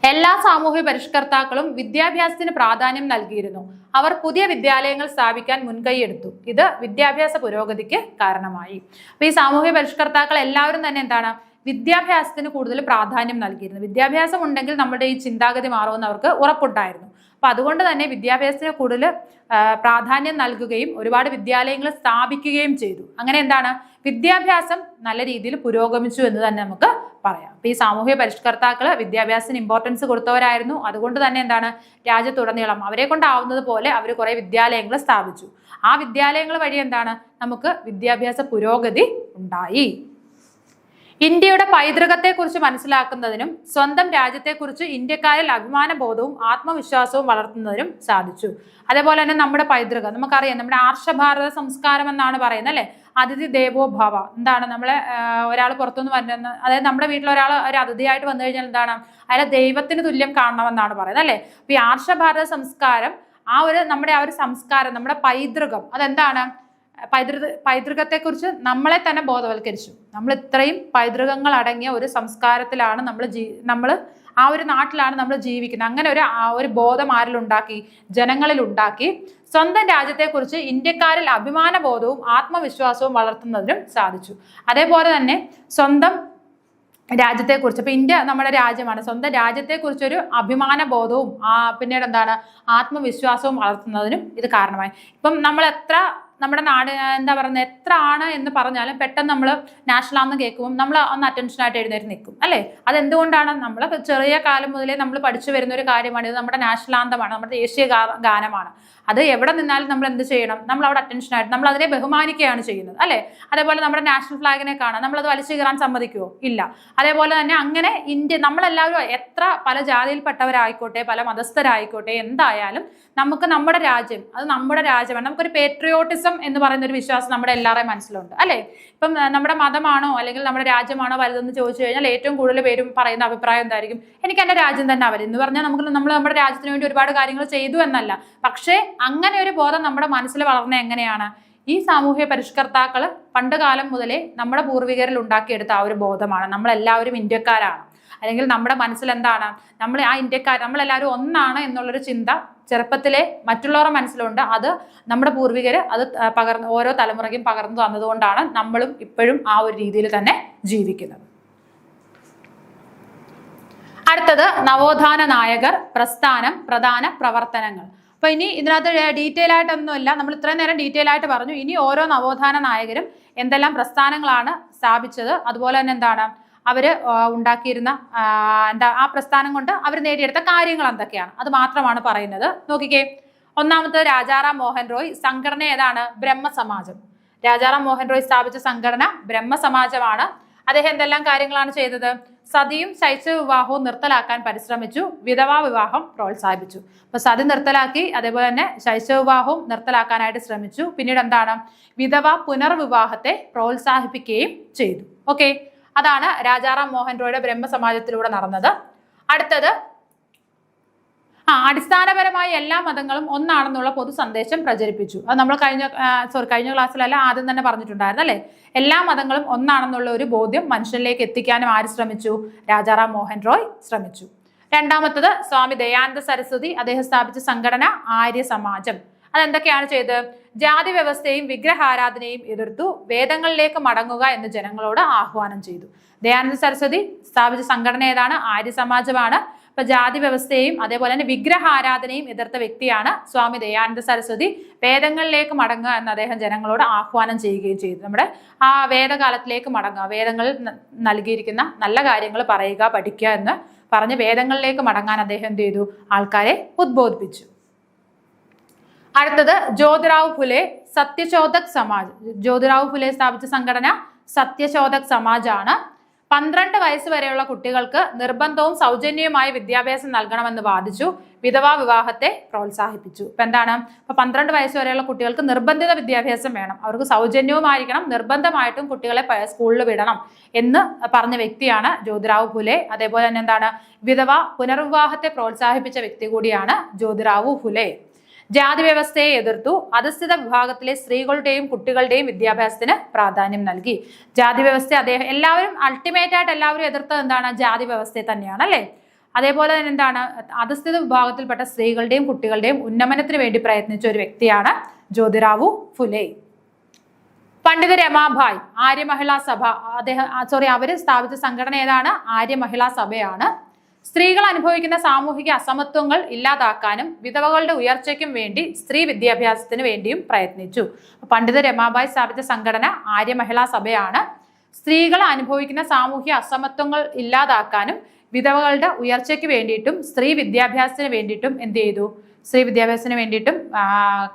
[SPEAKER 1] എല്ലാ സാമൂഹ്യ പരിഷ്കർത്താക്കളും വിദ്യാഭ്യാസത്തിന് പ്രാധാന്യം നൽകിയിരുന്നു. അവർ പുതിയ വിദ്യാലയങ്ങൾ സ്ഥാപിക്കാൻ മുൻകൈയെടുത്തു. ഇത് വിദ്യാഭ്യാസ പുരോഗതിക്ക് കാരണമായി. അപ്പൊ ഈ സാമൂഹ്യ പരിഷ്കർത്താക്കൾ എല്ലാവരും തന്നെ എന്താണ്? വിദ്യാഭ്യാസത്തിന് കൂടുതൽ പ്രാധാന്യം നൽകിയിരുന്നു. വിദ്യാഭ്യാസം ഉണ്ടെങ്കിൽ നമ്മുടെ ഈ ചിന്താഗതി മാറുമെന്ന് അവർക്ക് ഉറപ്പുണ്ടായിരുന്നു. അപ്പൊ അതുകൊണ്ട് തന്നെ വിദ്യാഭ്യാസത്തിന് കൂടുതൽ പ്രാധാന്യം നൽകുകയും ഒരുപാട് വിദ്യാലയങ്ങൾ സ്ഥാപിക്കുകയും ചെയ്തു. അങ്ങനെ എന്താണ്? വിദ്യാഭ്യാസം നല്ല രീതിയിൽ പുരോഗമിച്ചു എന്ന് തന്നെ നമുക്ക് പറയാം. അപ്പൊ ഈ സാമൂഹ്യ പരിഷ്കർത്താക്കള് വിദ്യാഭ്യാസത്തിന് ഇമ്പോർട്ടൻസ് കൊടുത്തവരായിരുന്നു. അതുകൊണ്ട് തന്നെ എന്താണ്? രാജ്യത്തുടനീളം അവരെ കൊണ്ടാവുന്നത് പോലെ അവർ കുറെ വിദ്യാലയങ്ങൾ സ്ഥാപിച്ചു. ആ വിദ്യാലയങ്ങൾ വഴി എന്താണ്? നമുക്ക് വിദ്യാഭ്യാസ പുരോഗതി ഉണ്ടായി. ഇന്ത്യയുടെ പൈതൃകത്തെക്കുറിച്ച് മനസ്സിലാക്കുന്നതിനും സ്വന്തം രാജ്യത്തെക്കുറിച്ച് ഇന്ത്യക്കാരിൽ അഭിമാനബോധവും ആത്മവിശ്വാസവും വളർത്തുന്നതിനും സാധിച്ചു. അതേപോലെ തന്നെ നമ്മുടെ പൈതൃകം നമുക്കറിയാം, നമ്മുടെ ആർഷഭാരത സംസ്കാരം എന്നാണ് പറയുന്നത് അല്ലെ. അതിഥി ദേവോ ഭവ. എന്താണ്? നമ്മളെ ഒരാൾ പുറത്തുനിന്ന് വരുന്ന, അതായത് നമ്മുടെ വീട്ടിൽ ഒരു അതിഥിയായിട്ട് വന്നു കഴിഞ്ഞാൽ എന്താണ്? അയാളെ ദൈവത്തിന് തുല്യം കാണണമെന്നാണ് പറയുന്നത് അല്ലെ. അപ്പൊ ഈ ആർഷഭാരത സംസ്കാരം നമ്മുടെ ആ ഒരു സംസ്കാരം, നമ്മുടെ പൈതൃകം അതെന്താണ്? പൈതൃകത്തെക്കുറിച്ച് നമ്മളെ തന്നെ ബോധവൽക്കരിച്ചു. നമ്മൾ ഇത്രയും പൈതൃകങ്ങൾ അടങ്ങിയ ഒരു സംസ്കാരത്തിലാണ് നമ്മൾ ആ ഒരു നാട്ടിലാണ് നമ്മൾ ജീവിക്കുന്നത്. അങ്ങനെ ഒരു ബോധം ആരിലുണ്ടാക്കി? ജനങ്ങളിൽ ഉണ്ടാക്കി. സ്വന്തം രാജ്യത്തെക്കുറിച്ച് ഇന്ത്യക്കാരിൽ അഭിമാനബോധവും ആത്മവിശ്വാസവും വളർത്തുന്നതിനും സാധിച്ചു. അതേപോലെ തന്നെ സ്വന്തം രാജ്യത്തെക്കുറിച്ച്, ഇപ്പൊ ഇന്ത്യ നമ്മുടെ രാജ്യമാണ്, സ്വന്തം രാജ്യത്തെക്കുറിച്ചൊരു അഭിമാനബോധവും പിന്നീട് എന്താണ്? ആത്മവിശ്വാസവും വളർത്തുന്നതിനും ഇത് കാരണമായി. ഇപ്പം നമ്മൾ നമ്മുടെ നാട് എന്താ പറയുന്നത് എത്ര ആണ് എന്ന് പറഞ്ഞാലും പെട്ടെന്ന് നമ്മൾ നാഷണൽ ആണെന്ന് കേൾക്കുമ്പോൾ നമ്മൾ ഒന്ന് അറ്റൻഷനായിട്ട് എഴുന്നേറ്റ് നിൽക്കും അല്ലേ. അതെന്തുകൊണ്ടാണ്? നമ്മൾ ചെറിയ കാലം മുതലേ നമ്മൾ പഠിച്ചു വരുന്ന ഒരു കാര്യമാണ്. ഇത് നമ്മുടെ നാഷണൽ ആന്തമാണ്, നമ്മുടെ ദേശീയ ഗാനമാണ്. അത് എവിടെ നിന്നാലും നമ്മൾ എന്ത് ചെയ്യണം? നമ്മൾ അവിടെ അറ്റൻഷനായിട്ട് നമ്മൾ അതിനെ ബഹുമാനിക്കുകയാണ് ചെയ്യുന്നത് അല്ലേ. അതേപോലെ നമ്മുടെ നാഷണൽ ഫ്ലാഗിനെ കാണാം, നമ്മളത് വലിച്ചു കീറാൻ സമ്മതിക്കുമോ? ഇല്ല. അതേപോലെ തന്നെ അങ്ങനെ നമ്മളെല്ലാവരും എത്ര പല ജാതിയിൽപ്പെട്ടവരായിക്കോട്ടെ, പല മതസ്ഥരായിക്കോട്ടെ, എന്തായാലും നമുക്ക് നമ്മുടെ രാജ്യം അത് നമ്മുടെ രാജ്യമാണ്. നമുക്കൊരു പേട്രിയോട്ടിസം എന്ന് പറയുന്ന ഒരു വിശ്വാസം നമ്മുടെ എല്ലാവരുടെയും മനസ്സിലുണ്ട് അല്ലേ. ഇപ്പം നമ്മുടെ മതമാണോ അല്ലെങ്കിൽ നമ്മുടെ രാജ്യമാണോ വലുതെന്ന് ചോദിച്ചു കഴിഞ്ഞാൽ ഏറ്റവും കൂടുതൽ പേരും പറയുന്ന അഭിപ്രായം എന്തായിരിക്കും? എനിക്ക് എൻ്റെ രാജ്യം തന്നെ വരും എന്ന് പറഞ്ഞാൽ നമ്മൾ നമ്മുടെ രാജ്യത്തിന് വേണ്ടി ഒരുപാട് കാര്യങ്ങൾ ചെയ്തു എന്നല്ല. പക്ഷേ അങ്ങനെ ഒരു ബോധം നമ്മുടെ മനസ്സിൽ വളർന്നത് എങ്ങനെയാണ്? ഈ സാമൂഹ്യ പരിഷ്കർത്താക്കൾ പണ്ട് കാലം മുതലേ നമ്മുടെ പൂർവികരിൽ ഉണ്ടാക്കിയെടുത്ത ആ ഒരു ബോധമാണ്. നമ്മളെല്ലാവരും ഇന്ത്യക്കാരാണ്, അല്ലെങ്കിൽ നമ്മുടെ മനസ്സിൽ എന്താണ്, നമ്മൾ ആ ഇന്ത്യക്കാർ, നമ്മളെല്ലാവരും ഒന്നാണ് എന്നുള്ളൊരു ചിന്ത ചെറുപ്പത്തിലെ മറ്റുള്ളവരുടെ മനസ്സിലുണ്ട്. അത് നമ്മുടെ പൂർവികർ അത് പകർന്ന് ഓരോ തലമുറയ്ക്കും പകർന്നു തന്നതുകൊണ്ടാണ് നമ്മളും ഇപ്പോഴും ആ ഒരു രീതിയിൽ തന്നെ ജീവിക്കുന്നത്. അടുത്തത് നവോത്ഥാന നായകർ, പ്രസ്ഥാനം, പ്രധാന പ്രവർത്തനങ്ങൾ. അപ്പൊ ഇനി ഇതിനകത്ത് ഡീറ്റെയിൽ ആയിട്ടൊന്നുമില്ല, നമ്മൾ ഇത്രയും നേരം ഡീറ്റെയിൽ ആയിട്ട് പറഞ്ഞു. ഇനി ഓരോ നവോത്ഥാന നായകരും എന്തെല്ലാം പ്രസ്ഥാനങ്ങളാണ് സ്ഥാപിച്ചത്, അതുപോലെ തന്നെ എന്താണ് അവര് ഉണ്ടാക്കിയിരുന്ന ആ പ്രസ്ഥാനം കൊണ്ട് അവർ നേടിയെടുത്ത കാര്യങ്ങൾ എന്തൊക്കെയാണ്, അത് മാത്രമാണ് പറയുന്നത്. നോക്കിക്കേ, ഒന്നാമത്തെ രാജാറാം മോഹൻ റോയ്. സംഘടന ഏതാണ്? ബ്രഹ്മസമാജം. രാജാറാം മോഹൻ റോയ് സ്ഥാപിച്ച സംഘടന ബ്രഹ്മസമാജമാണ്. അദ്ദേഹം എന്തെല്ലാം കാര്യങ്ങളാണ് ചെയ്തത്? സതിയും ശൈശവ വിവാഹവും നിർത്തലാക്കാൻ പരിശ്രമിച്ചു, വിധവാ വിവാഹം പ്രോത്സാഹിപ്പിച്ചു. അപ്പൊ സതി നിർത്തലാക്കി, അതേപോലെ തന്നെ ശൈശവ വിവാഹവും നിർത്തലാക്കാനായിട്ട് ശ്രമിച്ചു. പിന്നീട് എന്താണ്? വിധവ പുനർവിവാഹത്തെ പ്രോത്സാഹിപ്പിക്കുകയും ചെയ്തു. ഓക്കെ, അതാണ് രാജാറാം മോഹൻ റോയുടെ ബ്രഹ്മസമാജത്തിലൂടെ നടന്നത്. അടുത്തത് അടിസ്ഥാനപരമായി എല്ലാ മതങ്ങളും ഒന്നാണെന്നുള്ള പൊതു സന്ദേശം പ്രചരിപ്പിച്ചു. അത് നമ്മൾ കഴിഞ്ഞ ക്ലാസ്സിലല്ല ആദ്യം തന്നെ പറഞ്ഞിട്ടുണ്ടായിരുന്നു അല്ലെ. എല്ലാ മതങ്ങളും ഒന്നാണെന്നുള്ള ഒരു ബോധ്യം മനുഷ്യനിലേക്ക് എത്തിക്കാനും ആര് ശ്രമിച്ചു? രാജാറാം മോഹൻ റോയ് ശ്രമിച്ചു. രണ്ടാമത്തത് സ്വാമി ദയാനന്ദ സരസ്വതി. അദ്ദേഹം സ്ഥാപിച്ച സംഘടന ആര്യ സമാജം. അതെന്തൊക്കെയാണ് ചെയ്തത്? ജാതി വ്യവസ്ഥയും വിഗ്രഹാരാധനയും എതിർത്തു, വേദങ്ങളിലേക്ക് മടങ്ങുക എന്ന് ജനങ്ങളോട് ആഹ്വാനം ചെയ്തു. ദയാനന്ദ സരസ്വതി സ്ഥാപിച്ച സംഘടന ഏതാണ്? ആര്യ സമാജമാണ്. ഇപ്പൊ ജാതി വ്യവസ്ഥയും അതേപോലെ തന്നെ വിഗ്രഹാരാധനയും എതിർത്ത വ്യക്തിയാണ് സ്വാമി ദയാനന്ദ സരസ്വതി. വേദങ്ങളിലേക്ക് മടങ്ങുക എന്ന് അദ്ദേഹം ജനങ്ങളോട് ആഹ്വാനം ചെയ്യുകയും ചെയ്തു. നമ്മുടെ ആ വേദകാലത്തിലേക്ക് മടങ്ങുക, വേദങ്ങളിൽ നൽകിയിരിക്കുന്ന നല്ല കാര്യങ്ങൾ പറയുക, പഠിക്കുക എന്ന് പറഞ്ഞ് വേദങ്ങളിലേക്ക് മടങ്ങാൻ അദ്ദേഹം എന്ത് ചെയ്തു? ആൾക്കാരെ ഉദ്ബോധിപ്പിച്ചു. അടുത്തത് ജ്യോതിറാവ് ഫുലെ, സത്യശോധക് സമാജ്. ജ്യോതിറാവ് ഫുലെ സ്ഥാപിച്ച സംഘടന സത്യശോധക് സമാജാണ്. 12 വയസ്സ് വരെയുള്ള കുട്ടികൾക്ക് നിർബന്ധവും സൗജന്യവുമായ വിദ്യാഭ്യാസം നൽകണമെന്ന് വാദിച്ചു, വിധവാ വിവാഹത്തെ പ്രോത്സാഹിപ്പിച്ചു. ഇപ്പൊ എന്താണ്? ഇപ്പൊ 12 വയസ്സ് വരെയുള്ള കുട്ടികൾക്ക് നിർബന്ധിത വിദ്യാഭ്യാസം വേണം, അവർക്ക് സൗജന്യവുമായിരിക്കണം, നിർബന്ധമായിട്ടും കുട്ടികളെ സ്കൂളിൽ വിടണം എന്ന് പറഞ്ഞ വ്യക്തിയാണ് ജ്യോതിറാവ് ഫുലെ. അതേപോലെ തന്നെ എന്താണ്? വിധവ പുനർവിവാഹത്തെ പ്രോത്സാഹിപ്പിച്ച വ്യക്തി കൂടിയാണ് ജ്യോതിറാവ് ഫുലെ. ജാതി വ്യവസ്ഥയെ എതിർത്തു, അധസ്ഥിത വിഭാഗത്തിലെ സ്ത്രീകളുടെയും കുട്ടികളുടെയും വിദ്യാഭ്യാസത്തിന് പ്രാധാന്യം നൽകി. ജാതി വ്യവസ്ഥ അദ്ദേഹം എല്ലാവരും അൾട്ടിമേറ്റ് ആയിട്ട് എല്ലാവരും എതിർത്തത് എന്താണ്? ജാതി വ്യവസ്ഥയെ തന്നെയാണ് അല്ലെ. അതേപോലെ തന്നെ എന്താണ്? അധസ്ഥിത വിഭാഗത്തിൽപ്പെട്ട സ്ത്രീകളുടെയും കുട്ടികളുടെയും ഉന്നമനത്തിന് വേണ്ടി പ്രയത്നിച്ച ഒരു വ്യക്തിയാണ് ജ്യോതിറാവു ഫുലെ. പണ്ഡിത രമാഭായ്, ആര്യ മഹിളാ സഭ. അവര് സ്ഥാപിച്ച സംഘടന ഏതാണ്? ആര്യ മഹിളാ സഭയാണ്. സ്ത്രീകൾ അനുഭവിക്കുന്ന സാമൂഹിക അസമത്വങ്ങൾ ഇല്ലാതാക്കാനും വിധവകളുടെ ഉയർച്ചയ്ക്കും വേണ്ടി സ്ത്രീ വിദ്യാഭ്യാസത്തിന് വേണ്ടിയും പ്രയത്നിച്ചു. പണ്ഡിത രമാബായി സ്ഥാപിച്ച സംഘടന ആര്യ മഹിളാ സഭയാണ്. സ്ത്രീകൾ അനുഭവിക്കുന്ന സാമൂഹ്യ അസമത്വങ്ങൾ ഇല്ലാതാക്കാനും വിധവകളുടെ ഉയർച്ചയ്ക്ക് വേണ്ടിയിട്ടും സ്ത്രീ വിദ്യാഭ്യാസത്തിന് വേണ്ടിയിട്ടും എന്ത് ചെയ്തു? സ്ത്രീ വിദ്യാഭ്യാസത്തിന് വേണ്ടിയിട്ടും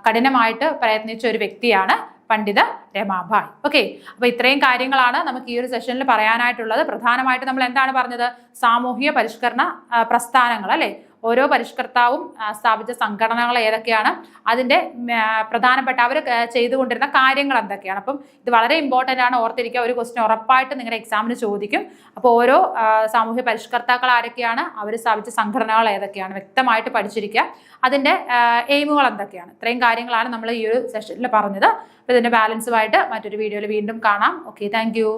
[SPEAKER 1] കഠിനമായിട്ട് പ്രയത്നിച്ച ഒരു വ്യക്തിയാണ് പണ്ഡിത രമാഭായ്. ഓക്കെ, അപ്പൊ ഇത്രയും കാര്യങ്ങളാണ് നമുക്ക് ഈ ഒരു സെഷനിൽ പറയാനായിട്ടുള്ളത്. പ്രധാനമായിട്ട് നമ്മൾ എന്താണ് പറഞ്ഞത്? സാമൂഹിക പരിഷ്കരണ പ്രസ്ഥാനങ്ങൾ അല്ലെ. ഓരോ പരിഷ്കർത്താവും സ്ഥാപിച്ച സംഘടനകൾ ഏതൊക്കെയാണ്, അതിന്റെ പ്രധാനപ്പെട്ട അവർ ചെയ്തുകൊണ്ടിരുന്ന കാര്യങ്ങൾ എന്തൊക്കെയാണ്. അപ്പം ഇത് വളരെ ഇമ്പോർട്ടൻ്റ് ആണ്, ഓർത്തിരിക്കുക. ഒരു ക്വസ്റ്റ്യൻ ഉറപ്പായിട്ട് നിങ്ങളുടെ എക്സാമിന് ചോദിക്കും. അപ്പോൾ ഓരോ സാമൂഹ്യ പരിഷ്കർത്താക്കൾ ആരൊക്കെയാണ്, അവർ സ്ഥാപിച്ച സംഘടനകൾ ഏതൊക്കെയാണ് വ്യക്തമായിട്ട് പഠിച്ചിരിക്കുക. അതിന്റെ എയിമുകൾ എന്തൊക്കെയാണ്, ഇത്രയും കാര്യങ്ങളാണ് നമ്മൾ ഈ ഒരു സെഷനിൽ പറഞ്ഞത്. അപ്പോൾ ഇതിന്റെ ബാലൻസുമായിട്ട് മറ്റൊരു വീഡിയോയിൽ വീണ്ടും കാണാം. Okay, thank you.